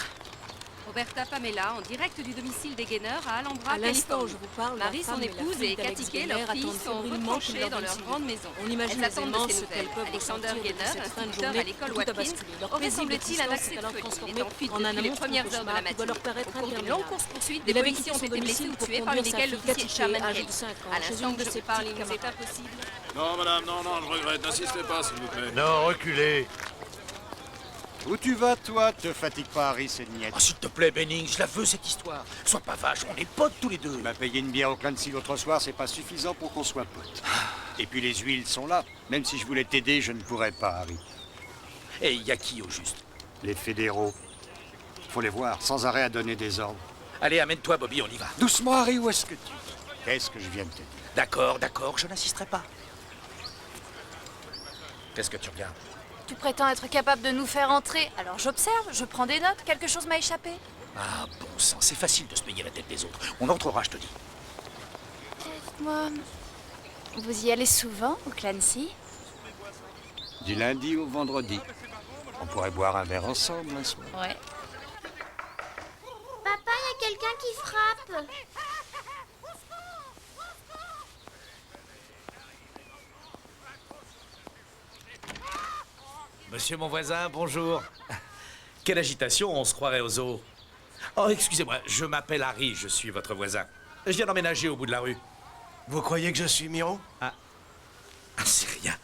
Roberta Pamela, en direct du domicile des Gaynor à Alhambra, À l'instant où Californie. je vous parle, la Marie, son femme et la épouse, fille et d'Alex Cathy Kay, Gaynor leur fille, attendent sont fébrilement retranchées qu'ils dans leur leur grande maison. On imagine Elles attendent aisément de ces ce qu'elles nouvelles. peuvent Alexander ressentir Gaynor, depuis cette fin de instituteur journée à l'école où tout a Watkins, basculé. Leur aurait, paisible semble-t-il, un existence accès s'est de alors folie. Il est transformée en fuite en un depuis les amour premières plus heures de la cauchemar qui doit matinée. leur paraître Au cours d'une interminable. longue course-poursuite, Il des avait policiers quitté ont son été blessés domicile ou pour tués conduire parmi sa lesquels fille l'officier Cathy Sherman Kay, âgée Kay. de 5 ans, À chez l'instant une où de je ses vous parle, il petites vous est impossible. Non, madame, non, je regrette. N'insistez pas, s'il vous plaît. Non, reculez. Où tu vas, toi? Te fatigue pas, Harry, c'est niette. Oh, s'il te plaît, Benning, je la veux, cette histoire. Sois pas vache, on est potes tous les deux. Tu m'as payé une bière au Clancy l'autre soir, c'est pas suffisant pour qu'on soit potes. Et puis les huiles sont là. Même si je voulais t'aider, je ne pourrais pas, Harry. Et y a qui, au juste? Les fédéraux. Faut les voir, sans arrêt à donner des ordres. Allez, amène-toi, Bobby, on y va. Doucement, Harry, où est-ce que tu... Qu'est-ce que je viens de te dire? D'accord, je n'insisterai pas. Qu'est-ce que tu regardes? Tu prétends être capable de nous faire entrer, alors j'observe, je prends des notes, quelque chose m'a échappé. Ah, bon sang, c'est facile de se payer la tête des autres. On entrera, je te dis. Moi, vous y allez souvent au Clancy? Du lundi au vendredi. On pourrait boire un verre ensemble un soir. Ouais. Papa, il y a quelqu'un qui frappe. Monsieur mon voisin, bonjour. Quelle agitation, on se croirait au zoo. Oh, excusez-moi, je m'appelle Harry, je suis votre voisin. Je viens d'emménager au bout de la rue. Vous croyez que je suis Miro? Ah, c'est rien.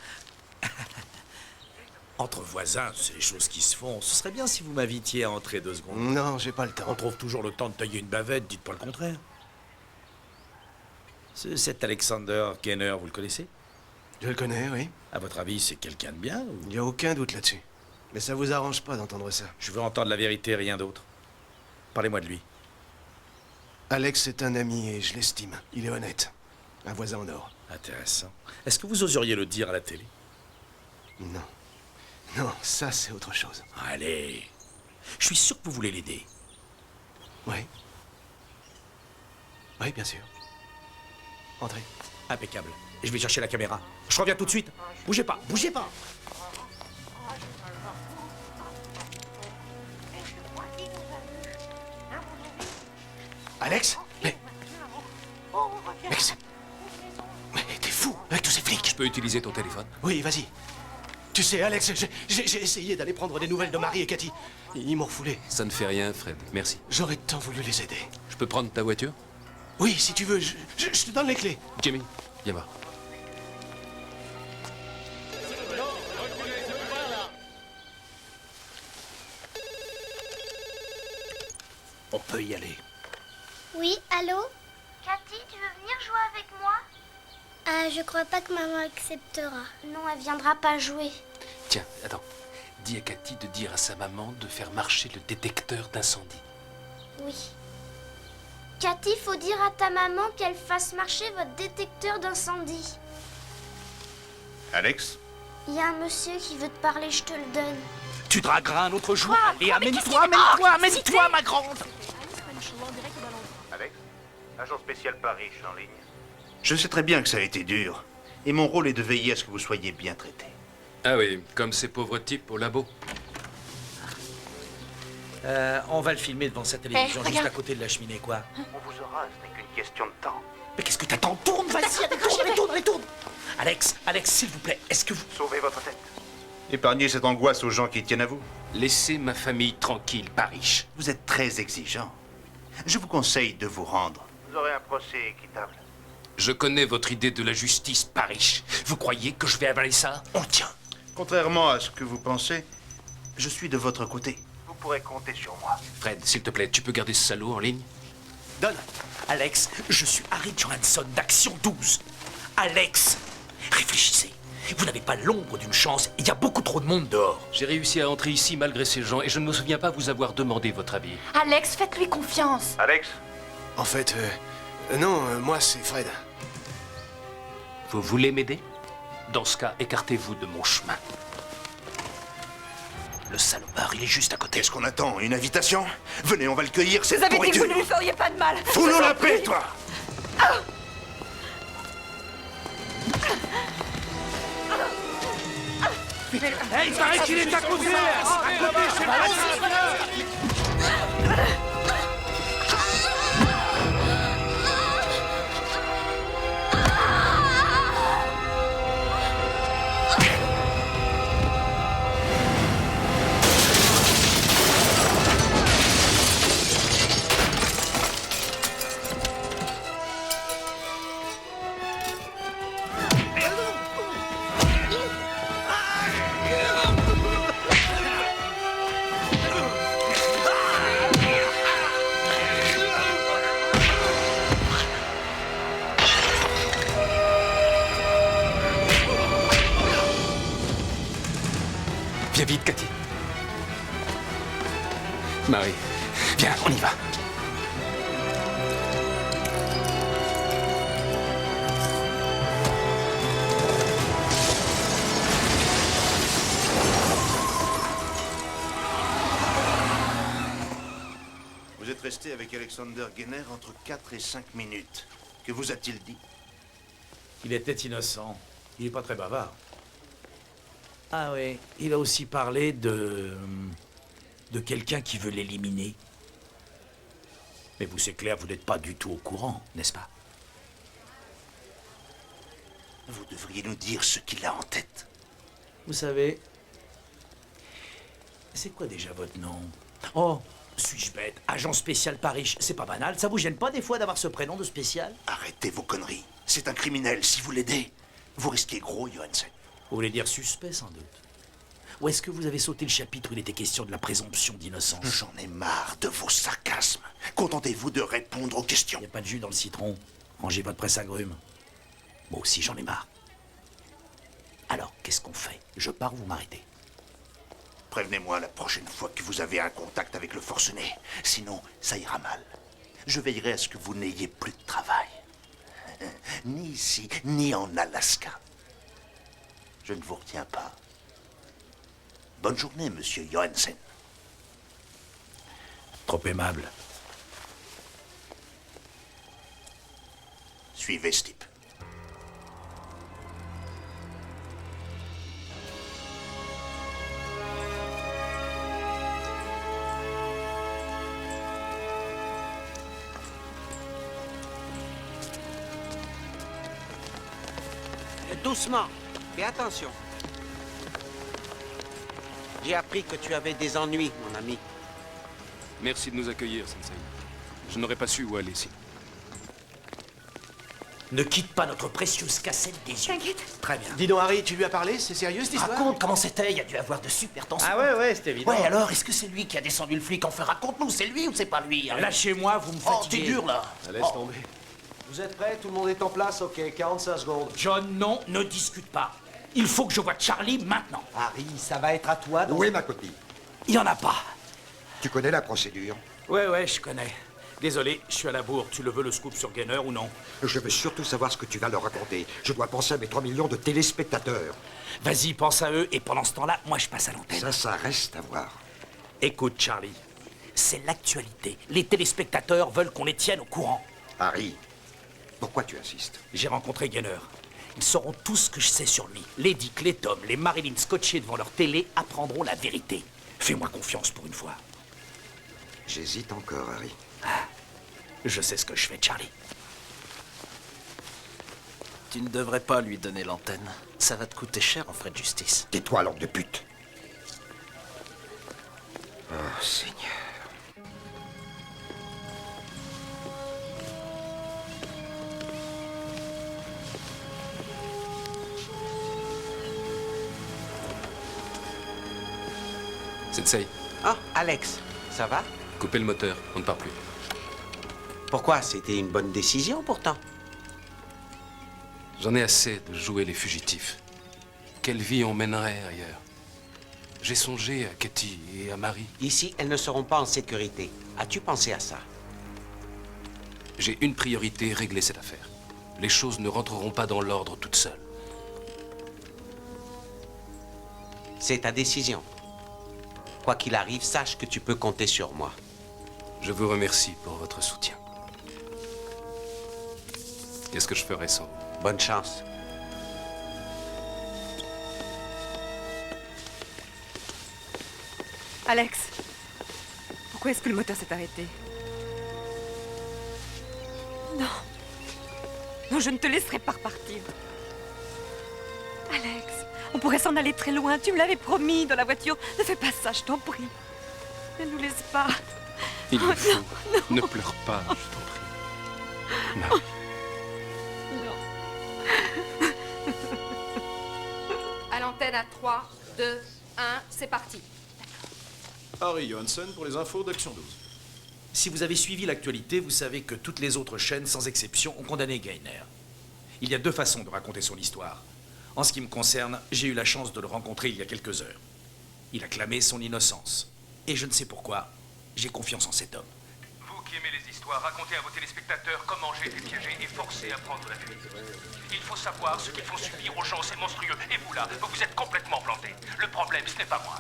Entre voisins, c'est des choses qui se font. Ce serait bien si vous m'invitiez à entrer 2 secondes. Non, j'ai pas le temps. On trouve toujours le temps de tailler une bavette, dites pas le contraire. Cet Alexander Gaynor, vous le connaissez? Je le connais, oui. À votre avis, c'est quelqu'un de bien ou... Il n'y a aucun doute là-dessus. Mais ça vous arrange pas d'entendre ça. Je veux entendre la vérité, rien d'autre. Parlez-moi de lui. Alex est un ami et je l'estime. Il est honnête. Un voisin en or. Intéressant. Est-ce que vous oseriez le dire à la télé? Non. Non, ça, c'est autre chose. Allez. Je suis sûr que vous voulez l'aider. Oui. Oui, bien sûr. Entrez. Impeccable. Et je vais chercher la caméra. Je reviens tout de suite. Bougez pas, bougez pas. Alex? Mais t'es fou avec tous ces flics. Je peux utiliser ton téléphone? Oui, vas-y. Tu sais, Alex, j'ai essayé d'aller prendre des nouvelles de Marie et Cathy. Ils m'ont refoulé. Ça ne fait rien, Fred. Merci. J'aurais tant voulu les aider. Je peux prendre ta voiture? Oui, si tu veux, je te donne les clés. Jimmy, viens voir. On peut y aller. Oui, allô? Cathy, tu veux venir jouer avec moi? Ah, je crois pas que maman acceptera. Non, elle viendra pas jouer. Tiens, attends. Dis à Cathy de dire à sa maman de faire marcher le détecteur d'incendie. Oui. Cathy, faut dire à ta maman qu'elle fasse marcher votre détecteur d'incendie. Alex? Il y a un monsieur qui veut te parler, je te le donne. Tu dragueras un autre jour. Quoi? Allez, Mais amène-toi, qu'est-ce que- amène-toi, ma grande. Alex, agent spécial Paris, en ligne. Je sais très bien que ça a été dur. Et mon rôle est de veiller à ce que vous soyez bien traité. Ah oui, comme ces pauvres types au labo. On va le filmer devant sa télévision, juste regarde. à côté de la cheminée, quoi. On vous aura, ce n'est qu'une question de temps. Mais qu'est-ce que t'attends? Tourne, vas-y, allez, tourne. Alex, s'il vous plaît, est-ce que vous... Sauvez votre tête. Épargnez cette angoisse aux gens qui tiennent à vous. Laissez ma famille tranquille, Paris. Vous êtes très exigeant. Je vous conseille de vous rendre. Vous aurez un procès équitable. Je connais votre idée de la justice, Paris. Vous croyez que je vais avaler ça? On tient. Contrairement à ce que vous pensez, je suis de votre côté. Vous pourrez compter sur moi. Fred, s'il te plaît, tu peux garder ce salaud en ligne? Donne. Alex, je suis Harry Johansson d'Action 12. Alex, réfléchissez. Vous n'avez pas l'ombre d'une chance, il y a beaucoup trop de monde dehors. J'ai réussi à entrer ici malgré ces gens et je ne me souviens pas vous avoir demandé votre avis. Alex, faites-lui confiance. Alex? En fait, non, moi, c'est Fred. Vous voulez m'aider? Dans ce cas, écartez-vous de mon chemin. Le salopard, il est juste à côté. Qu'est-ce qu'on attend? Une invitation? Venez, on va le cueillir, cette Vous avez dit que pourriture. vous ne lui feriez pas de mal. Fous-nous la paix, toi! Il paraît qu'il est à côté, Viens vite, Cathy. Marie, viens, on y va. Vous êtes resté avec Alexander Gainer entre 4 et 5 minutes. Que vous a-t-il dit? Il était innocent. Il est pas très bavard. Ah oui, il a aussi parlé de quelqu'un qui veut l'éliminer. Mais vous, c'est clair, vous n'êtes pas du tout au courant, n'est-ce pas? Vous devriez nous dire ce qu'il a en tête. Vous savez, c'est quoi déjà votre nom? Oh, suis-je bête? Agent spécial Paris. C'est pas banal, ça vous gêne pas des fois d'avoir ce prénom de spécial? Arrêtez vos conneries. C'est un criminel. Si vous l'aidez, vous risquez gros, Johansen. Vous voulez dire suspect, sans doute? Ou est-ce que vous avez sauté le chapitre où il était question de la présomption d'innocence? J'en ai marre de vos sarcasmes. Contentez-vous de répondre aux questions. Il n'y a pas de jus dans le citron. Rangez votre presse agrumes. Moi aussi, j'en ai marre. Alors, qu'est-ce qu'on fait? Je pars, vous m'arrêtez. Prévenez-moi la prochaine fois que vous avez un contact avec le forcené. Sinon, ça ira mal. Je veillerai à ce que vous n'ayez plus de travail. Ni ici, ni en Alaska. Je ne vous retiens pas. Bonne journée, monsieur Johansen. Trop aimable. Suivez ce type. Doucement, fais attention. J'ai appris que tu avais des ennuis, mon ami. Merci de nous accueillir, Sensei. Je n'aurais pas su où aller sinon. Ne quitte pas notre précieuse cassette des yeux. T'inquiète. Très bien. Dis donc, Harry, tu lui as parlé? C'est sérieux cette histoire? Raconte comment c'était, il y a dû avoir de super tensions. Ah ouais, c'est évident. Ouais, alors, est-ce que c'est lui qui a descendu le flic? Enfin, raconte-nous, c'est lui ou c'est pas lui? Lâchez-moi, vous me fatiguez. Oh, t'es dur, là. Laisse tomber. Vous êtes prêts? Tout le monde est en place? Ok, 45 secondes. John, non, ne discute pas. Il faut que je voie Charlie maintenant. Harry, ça va être à toi. Où est ma copie? Il y en a pas. Tu connais la procédure? Ouais, je connais. Désolé, je suis à la bourre. Tu le veux le scoop sur Gainer ou non? Je veux surtout savoir ce que tu vas leur raconter. Je dois penser à mes 3 millions de téléspectateurs. Vas-y, pense à eux, et pendant ce temps-là, moi je passe à l'antenne. Ça reste à voir. Écoute, Charlie, c'est l'actualité. Les téléspectateurs veulent qu'on les tienne au courant. Harry, pourquoi tu insistes? J'ai rencontré Gainer. Ils sauront tout ce que je sais sur lui. Les Dick, les Tom, les Marilyn scotchés devant leur télé apprendront la vérité. Fais-moi confiance pour une fois. J'hésite encore, Harry. Je sais ce que je fais, Charlie. Tu ne devrais pas lui donner l'antenne. Ça va te coûter cher en frais de justice. Tais-toi, langue de pute. Oh, Seigneur. Sensei, Ah, Alex, ça va? coupez le moteur, on ne part plus. Pourquoi? C'était une bonne décision, pourtant. J'en ai assez de jouer les fugitifs. Quelle vie on mènerait ailleurs? J'ai songé à Katie et à Marie. Ici, elles ne seront pas en sécurité. As-tu pensé à ça? J'ai une priorité, régler cette affaire. Les choses ne rentreront pas dans l'ordre toutes seules. C'est ta décision. Quoi qu'il arrive, sache que tu peux compter sur moi. Je vous remercie pour votre soutien. Qu'est-ce que je ferais sans vous? Bonne chance. Alex, pourquoi est-ce que le moteur s'est arrêté? Non. Non, je ne te laisserai pas repartir. Alex, on pourrait s'en aller très loin. Tu me l'avais promis dans la voiture. Ne fais pas ça, je t'en prie. Ne nous laisse pas. Il Oh, est fou. non. Ne pleure pas, je t'en prie. Marie. À l'antenne à 3, 2, 1, c'est parti. Harry Johansen pour les infos d'Action 12. Si vous avez suivi l'actualité, vous savez que toutes les autres chaînes, sans exception, ont condamné Gainer. Il y a deux façons de raconter son histoire. En ce qui me concerne, j'ai eu la chance de le rencontrer il y a quelques heures. Il a clamé son innocence. Et je ne sais pourquoi, j'ai confiance en cet homme. Vous qui aimez les histoires, racontez à vos téléspectateurs comment j'ai été piégé et forcé à prendre la fuite. Il faut savoir ce qu'ils font subir aux gens, c'est monstrueux. Et vous là, vous vous êtes complètement planté. Le problème, ce n'est pas moi.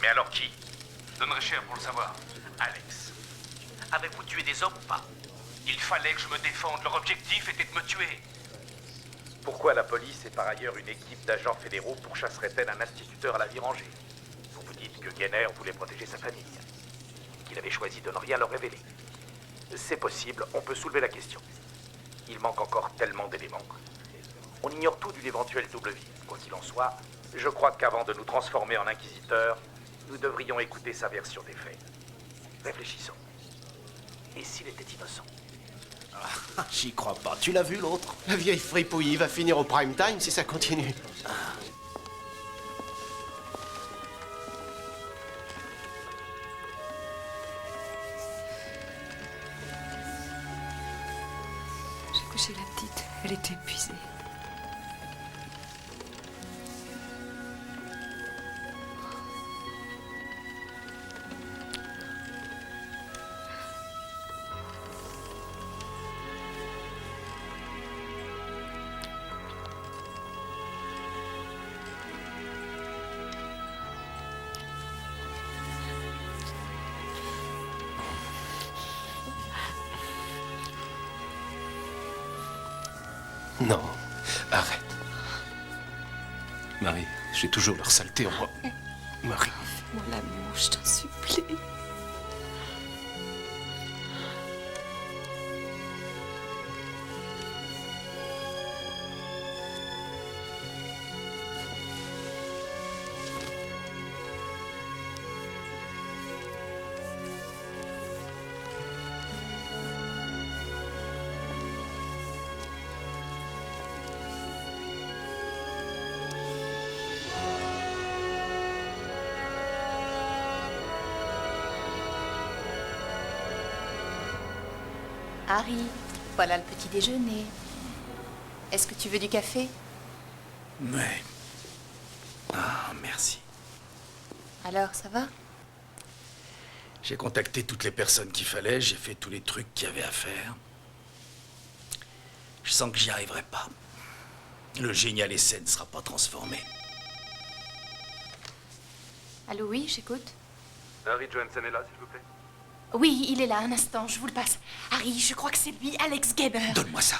Mais alors qui? Je donnerais cher pour le savoir. Alex. Avez-vous tué des hommes ou pas? Il fallait que je me défende. Leur objectif était de me tuer. Pourquoi la police et par ailleurs une équipe d'agents fédéraux pourchasserait-elle un instituteur à la vie rangée? Vous vous dites que Gainer voulait protéger sa famille, qu'il avait choisi de ne rien leur révéler. C'est possible, on peut soulever la question. Il manque encore tellement d'éléments. On ignore tout d'une éventuelle double vie. Quoi qu'il en soit, je crois qu'avant de nous transformer en inquisiteurs, nous devrions écouter sa version des faits. Réfléchissons. Et s'il était innocent? Ah, j'y crois pas. Tu l'as vu, l'autre? La vieille fripouille va finir au prime time si ça continue. J'ai couché la petite. Elle était épuisée. Arrête. Marie, j'ai toujours leur saleté en moi. Marie. Fais-moi l'amour, je t'en supplie. Harry, voilà le petit déjeuner. Est-ce que tu veux du café? Ouais. Ah, merci. Alors, ça va? J'ai contacté toutes les personnes qu'il fallait, j'ai fait tous les trucs qu'il y avait à faire. Je sens que j'y arriverai pas. Le génial essai ne sera pas transformé. Allô, oui, j'écoute. Harry Johansson est là, s'il vous plaît? Oui, il est là, un instant, je vous le passe. Harry, je crois que c'est lui, Alex Geber. Donne-moi ça.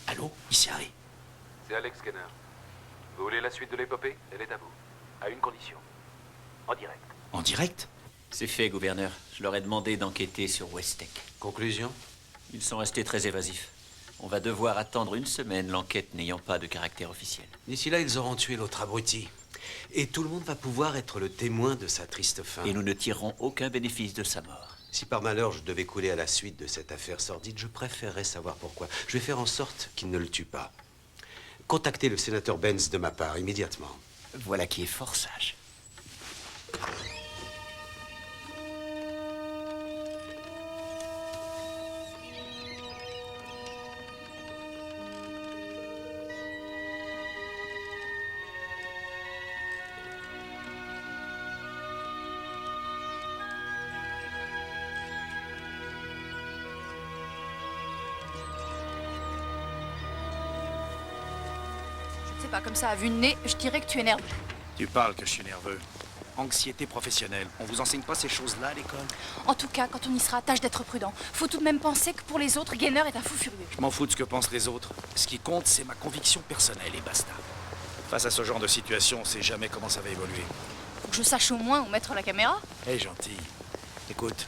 Allô, ici Harry. C'est Alex Skinner. Vous voulez la suite de l'épopée? Elle est à vous. À une condition. En direct. En direct? C'est fait, gouverneur. Je leur ai demandé d'enquêter sur Westek. Conclusion? Ils sont restés très évasifs. On va devoir attendre une semaine, l'enquête n'ayant pas de caractère officiel. D'ici là, ils auront tué l'autre abruti. Et tout le monde va pouvoir être le témoin de sa triste fin. Et nous ne tirerons aucun bénéfice de sa mort. Si par malheur je devais couler à la suite de cette affaire sordide, je préférerais savoir pourquoi. Je vais faire en sorte qu'il ne le tue pas. Contactez le sénateur Benz de ma part, immédiatement. Voilà qui est fort sage. Pas comme ça, à vue de nez, je dirais que tu es nerveux. Tu parles que je suis nerveux. Anxiété professionnelle. On vous enseigne pas ces choses-là à l'école? En tout cas, quand on y sera, tâche d'être prudent. Faut tout de même penser que pour les autres, Gainer est un fou furieux. Je m'en fous de ce que pensent les autres. Ce qui compte, c'est ma conviction personnelle et basta. Face à ce genre de situation, on sait jamais comment ça va évoluer. Faut que je sache au moins où mettre la caméra. Hé, gentil. Écoute,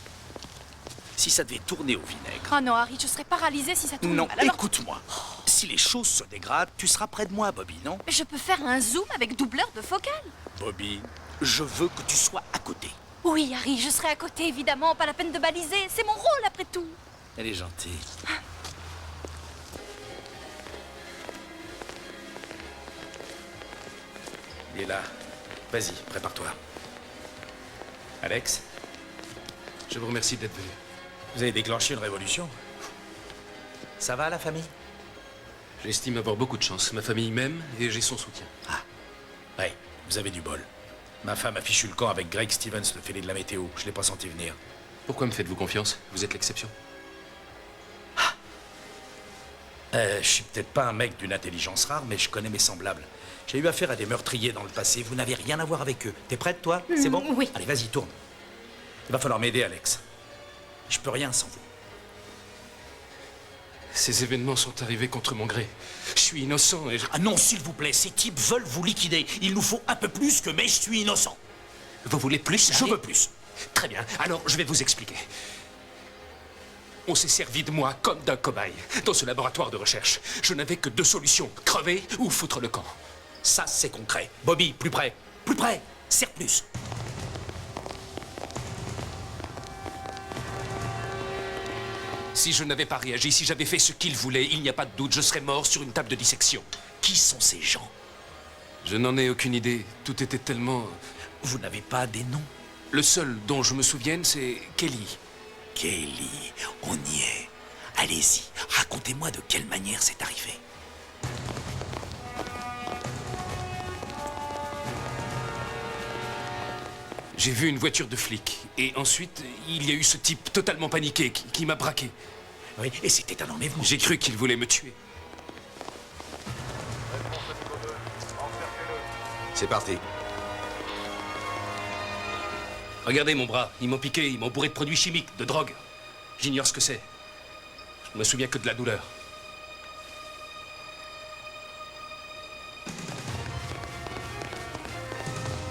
si ça devait tourner au vinaigre... Ah non, Harry, je serais paralysée si ça tourne Non, mal. Alors... écoute-moi. Si les choses se dégradent, tu seras près de moi, Bobby, non? Je peux faire un zoom avec doubleur de focale. Bobby, je veux que tu sois à côté. Oui, Harry, je serai à côté, évidemment. Pas la peine de baliser. C'est mon rôle, après tout. Elle est gentille. Il est là. Vas-y, prépare-toi. Alex? Je vous remercie d'être venu. Vous avez déclenché une révolution. Ça va, la famille? J'estime avoir beaucoup de chance. Ma famille m'aime et j'ai son soutien. Ah, ouais, vous avez du bol. Ma femme a fichu le camp avec Greg Stevens, le fêlé de la météo. Je l'ai pas senti venir. Pourquoi me faites-vous confiance? Vous êtes l'exception. Je suis peut-être pas un mec d'une intelligence rare, mais je connais mes semblables. J'ai eu affaire à des meurtriers dans le passé. Vous n'avez rien à voir avec eux. T'es prête, toi? C'est bon? Oui. Allez, vas-y, tourne. Il va falloir m'aider, Alex. Je peux rien sans vous. Ces événements sont arrivés contre mon gré. Je suis innocent et je... Ah non, s'il vous plaît, ces types veulent vous liquider. Il nous faut un peu plus que « mais je suis innocent ». Vous voulez plus? Je veux plus. Très bien, alors je vais vous expliquer. On s'est servi de moi comme d'un cobaye dans ce laboratoire de recherche. Je n'avais que deux solutions, crever ou foutre le camp. Ça, c'est concret. Bobby, plus près. Plus près. Serre plus. Si je n'avais pas réagi, si j'avais fait ce qu'il voulait, il n'y a pas de doute, je serais mort sur une table de dissection. Qui sont ces gens? Je n'en ai aucune idée. Tout était tellement... Vous n'avez pas des noms? Le seul dont je me souvienne, c'est Kelly. Kelly, on y est. Allez-y, racontez-moi de quelle manière c'est arrivé. J'ai vu une voiture de flic. Et ensuite, il y a eu ce type totalement paniqué qui m'a braqué. Oui, et c'était un enlèvement. J'ai cru qu'il voulait me tuer. C'est parti. Regardez mon bras. Ils m'ont piqué, ils m'ont bourré de produits chimiques, de drogue. J'ignore ce que c'est. Je ne me souviens que de la douleur.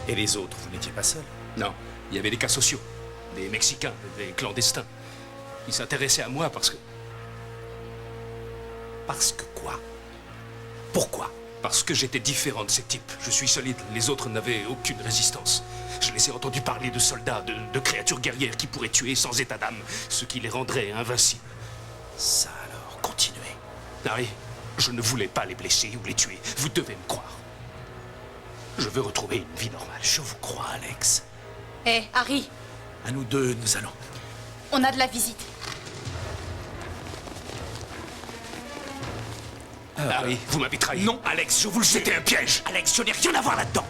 Et les autres, vous n'étiez pas seul? Non, il y avait des cas sociaux, des Mexicains, des clandestins. Ils s'intéressaient à moi parce que... Parce que quoi? Pourquoi? Parce que j'étais différent de ces types. Je suis solide, les autres n'avaient aucune résistance. Je les ai entendus parler de soldats, de créatures guerrières qui pourraient tuer sans état d'âme, ce qui les rendrait invincibles. Ça alors, continuez. Harry, je ne voulais pas les blesser ou les tuer. Vous devez me croire. Je veux retrouver une vie normale. Je vous crois, Alex. Hé, Harry, À nous deux, nous allons. on a de la visite. Harry, vous m'avez trahi. Non, Alex, je vous le jure. C'était un piège. Alex, je n'ai rien à voir là-dedans.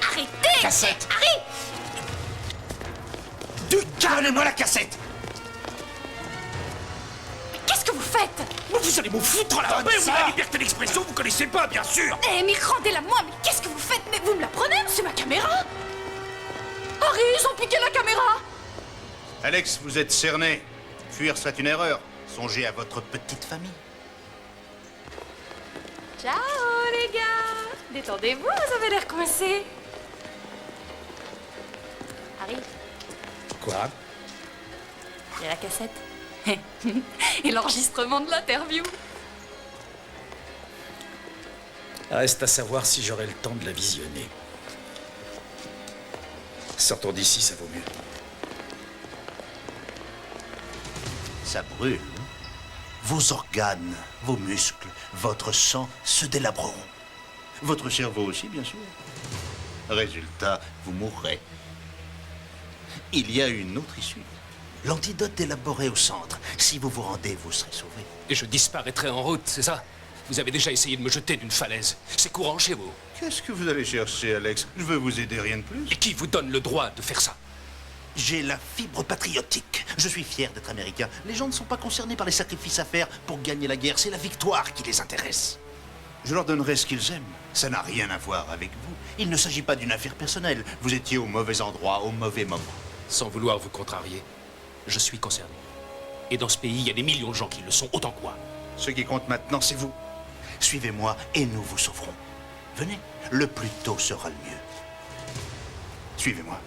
Arrêtez! Cassette. Harry! Donnez-moi la cassette. Qu'est-ce que vous faites? Vous allez vous foutre la paix ou la liberté d'expression, vous connaissez pas, bien sûr. Eh, mais rendez-la moi, mais qu'est-ce que vous faites? Mais vous me la prenez, c'est ma caméra! Harry, ils ont piqué la caméra! Alex, vous êtes cerné. Fuir serait une erreur. Songez à votre petite famille. Ciao les gars! Détendez-vous, vous avez l'air coincés. Harry, Quoi? il y a la cassette. Et l'enregistrement de l'interview. Reste à savoir si j'aurai le temps de la visionner. Sortons d'ici, ça vaut mieux. Ça brûle. Vos organes, vos muscles, votre sang se délabreront. Votre cerveau aussi, bien sûr. Résultat, vous mourrez. Il y a une autre issue. L'antidote élaboré au centre. Si vous vous rendez, vous serez sauvé. Et je disparaîtrai en route, c'est ça? Vous avez déjà essayé de me jeter d'une falaise. C'est courant chez vous. Qu'est-ce que vous allez chercher, Alex? Je veux vous aider, rien de plus. Et qui vous donne le droit de faire ça? J'ai la fibre patriotique. Je suis fier d'être américain. Les gens ne sont pas concernés par les sacrifices à faire pour gagner la guerre. C'est la victoire qui les intéresse. Je leur donnerai ce qu'ils aiment. Ça n'a rien à voir avec vous. Il ne s'agit pas d'une affaire personnelle. Vous étiez au mauvais endroit, au mauvais moment. Sans vouloir vous contrarier, je suis concerné. Et dans ce pays, il y a des millions de gens qui le sont autant que moi. Ce qui compte maintenant, c'est vous. Suivez-moi et nous vous sauverons. Venez, le plus tôt sera le mieux. Suivez-moi.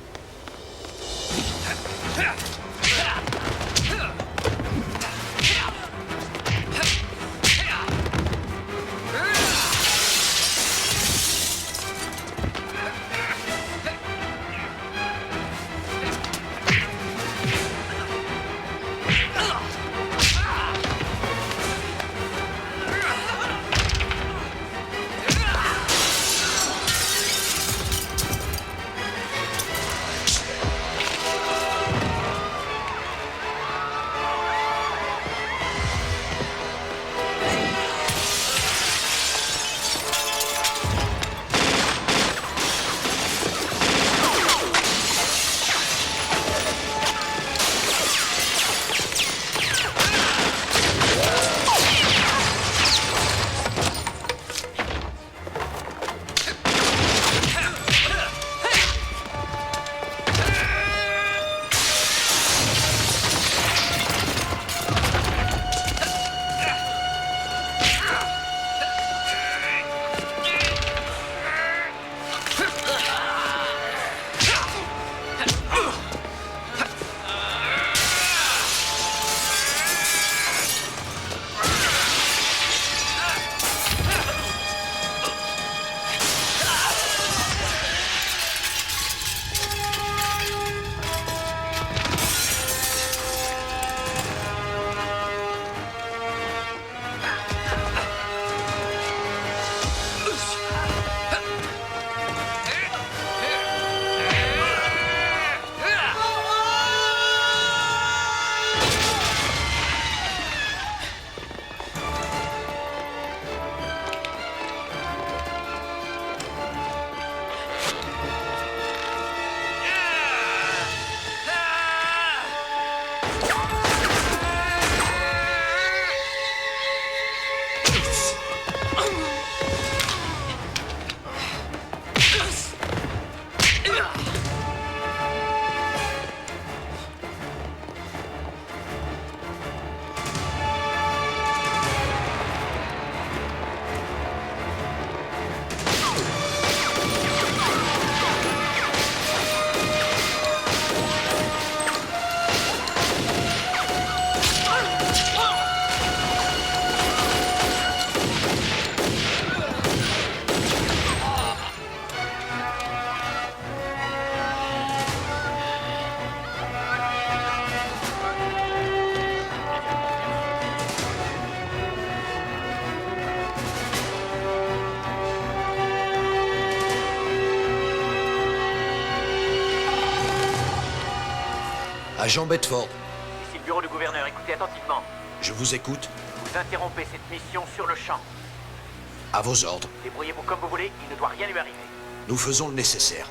Agent Bedford, Ici le bureau du gouverneur, écoutez attentivement. je vous écoute. Vous interrompez cette mission sur le champ. À vos ordres. Débrouillez-vous comme vous voulez, il ne doit rien lui arriver. Nous faisons le nécessaire.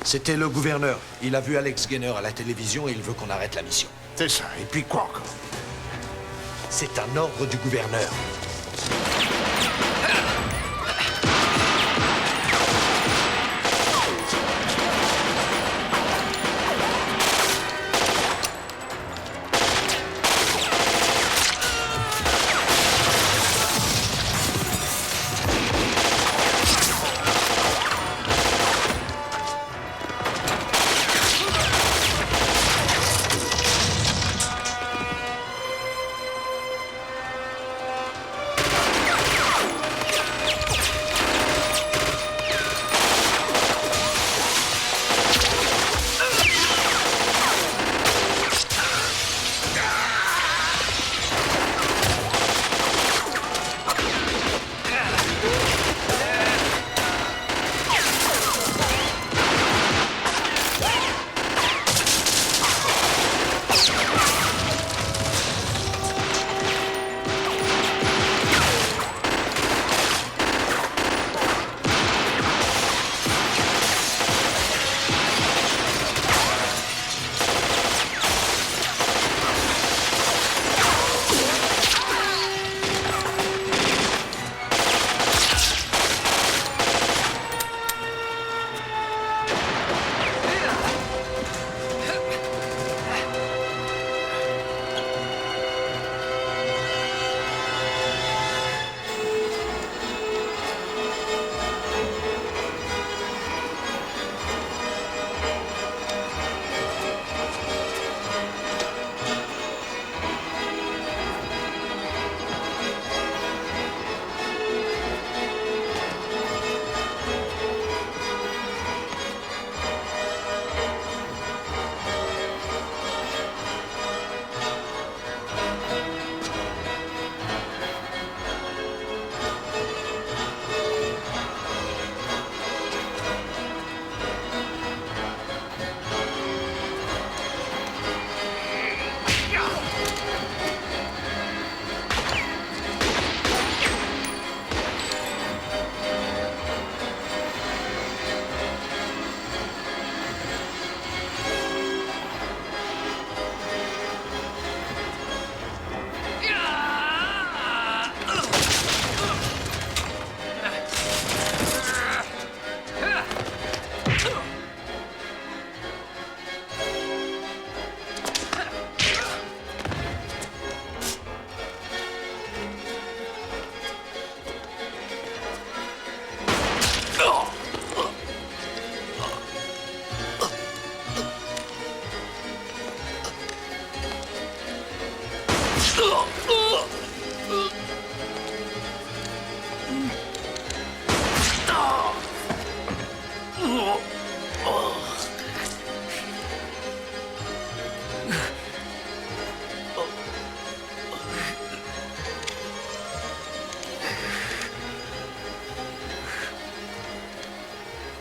C'était le gouverneur. Il a vu Alex Gainer à la télévision et il veut qu'on arrête la mission. C'est ça. Et puis quoi encore? C'est un ordre du gouverneur.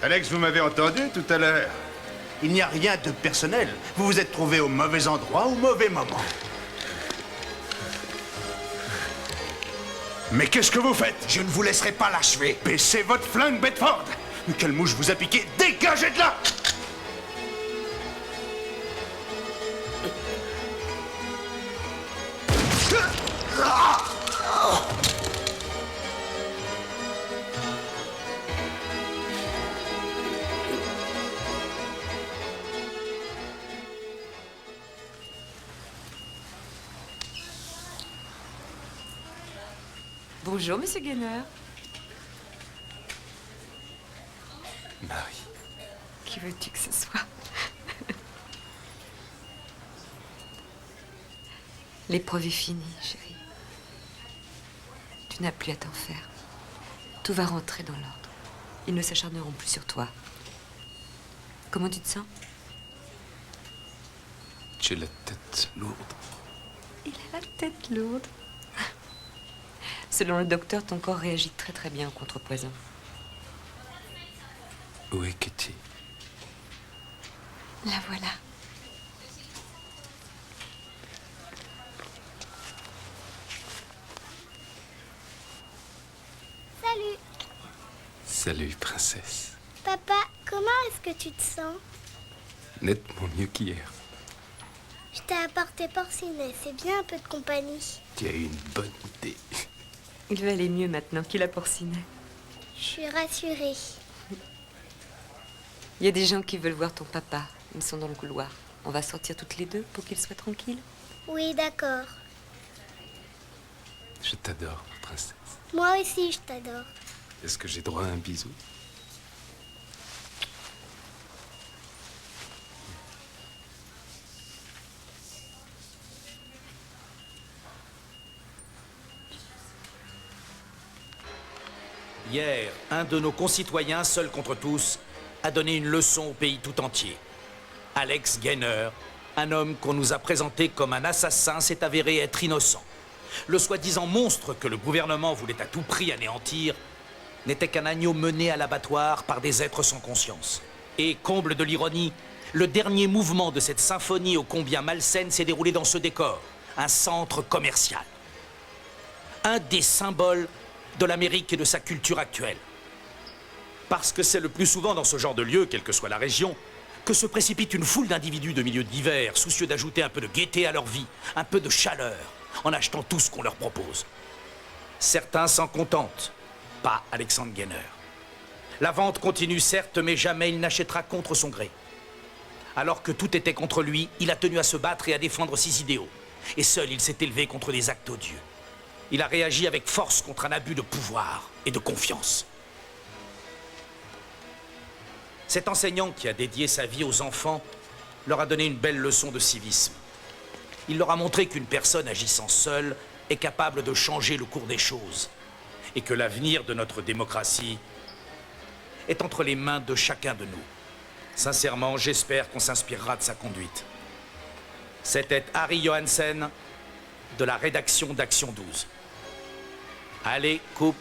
Alex, vous m'avez entendu tout à l'heure. Il n'y a rien de personnel. Vous vous êtes trouvé au mauvais endroit au mauvais moment. Mais qu'est-ce que vous faites? Je ne vous laisserai pas l'achever. Baissez votre flingue, Bedford. Mais quelle mouche vous a piqué? Dégagez de là! Bonjour, Monsieur Gainer. Marie. Qui veux-tu que ce soit? L'épreuve est finie, chérie. Tu n'as plus à t'en faire. Tout va rentrer dans l'ordre. Ils ne s'acharneront plus sur toi. Comment tu te sens? J'ai la tête lourde. Il a la tête lourde. Selon le docteur, ton corps réagit très très bien au contrepoison. Où est Kitty? La voilà. Salut. Salut, princesse. Papa, comment est-ce que tu te sens? Nettement mieux qu'hier. Je t'ai apporté Porcinet, c'est bien un peu de compagnie. Tu as eu une bonne idée. Il va aller mieux maintenant qu'il a Porcinet. Je suis rassurée. Il y a des gens qui veulent voir ton papa. Ils sont dans le couloir. On va sortir toutes les deux pour qu'il soit tranquille. Oui, d'accord. Je t'adore, princesse. Moi aussi, je t'adore. Est-ce que j'ai droit à un bisou? Hier, un de nos concitoyens, seul contre tous, a donné une leçon au pays tout entier. Alex Gainer, un homme qu'on nous a présenté comme un assassin, s'est avéré être innocent. Le soi-disant monstre que le gouvernement voulait à tout prix anéantir n'était qu'un agneau mené à l'abattoir par des êtres sans conscience. Et, comble de l'ironie, le dernier mouvement de cette symphonie ô combien malsaine s'est déroulé dans ce décor, un centre commercial. Un des symboles de l'Amérique et de sa culture actuelle. Parce que c'est le plus souvent dans ce genre de lieu, quelle que soit la région, que se précipite une foule d'individus de milieux divers, soucieux d'ajouter un peu de gaieté à leur vie, un peu de chaleur, en achetant tout ce qu'on leur propose. Certains s'en contentent, pas Alexandre Gainer. La vente continue certes, mais jamais il n'achètera contre son gré. Alors que tout était contre lui, il a tenu à se battre et à défendre ses idéaux. Et seul il s'est élevé contre des actes odieux. Il a réagi avec force contre un abus de pouvoir et de confiance. Cet enseignant qui a dédié sa vie aux enfants leur a donné une belle leçon de civisme. Il leur a montré qu'une personne agissant seule est capable de changer le cours des choses et que l'avenir de notre démocratie est entre les mains de chacun de nous. Sincèrement, j'espère qu'on s'inspirera de sa conduite. C'était Harry Johansen de la rédaction d'Action 12. Allez, coupe.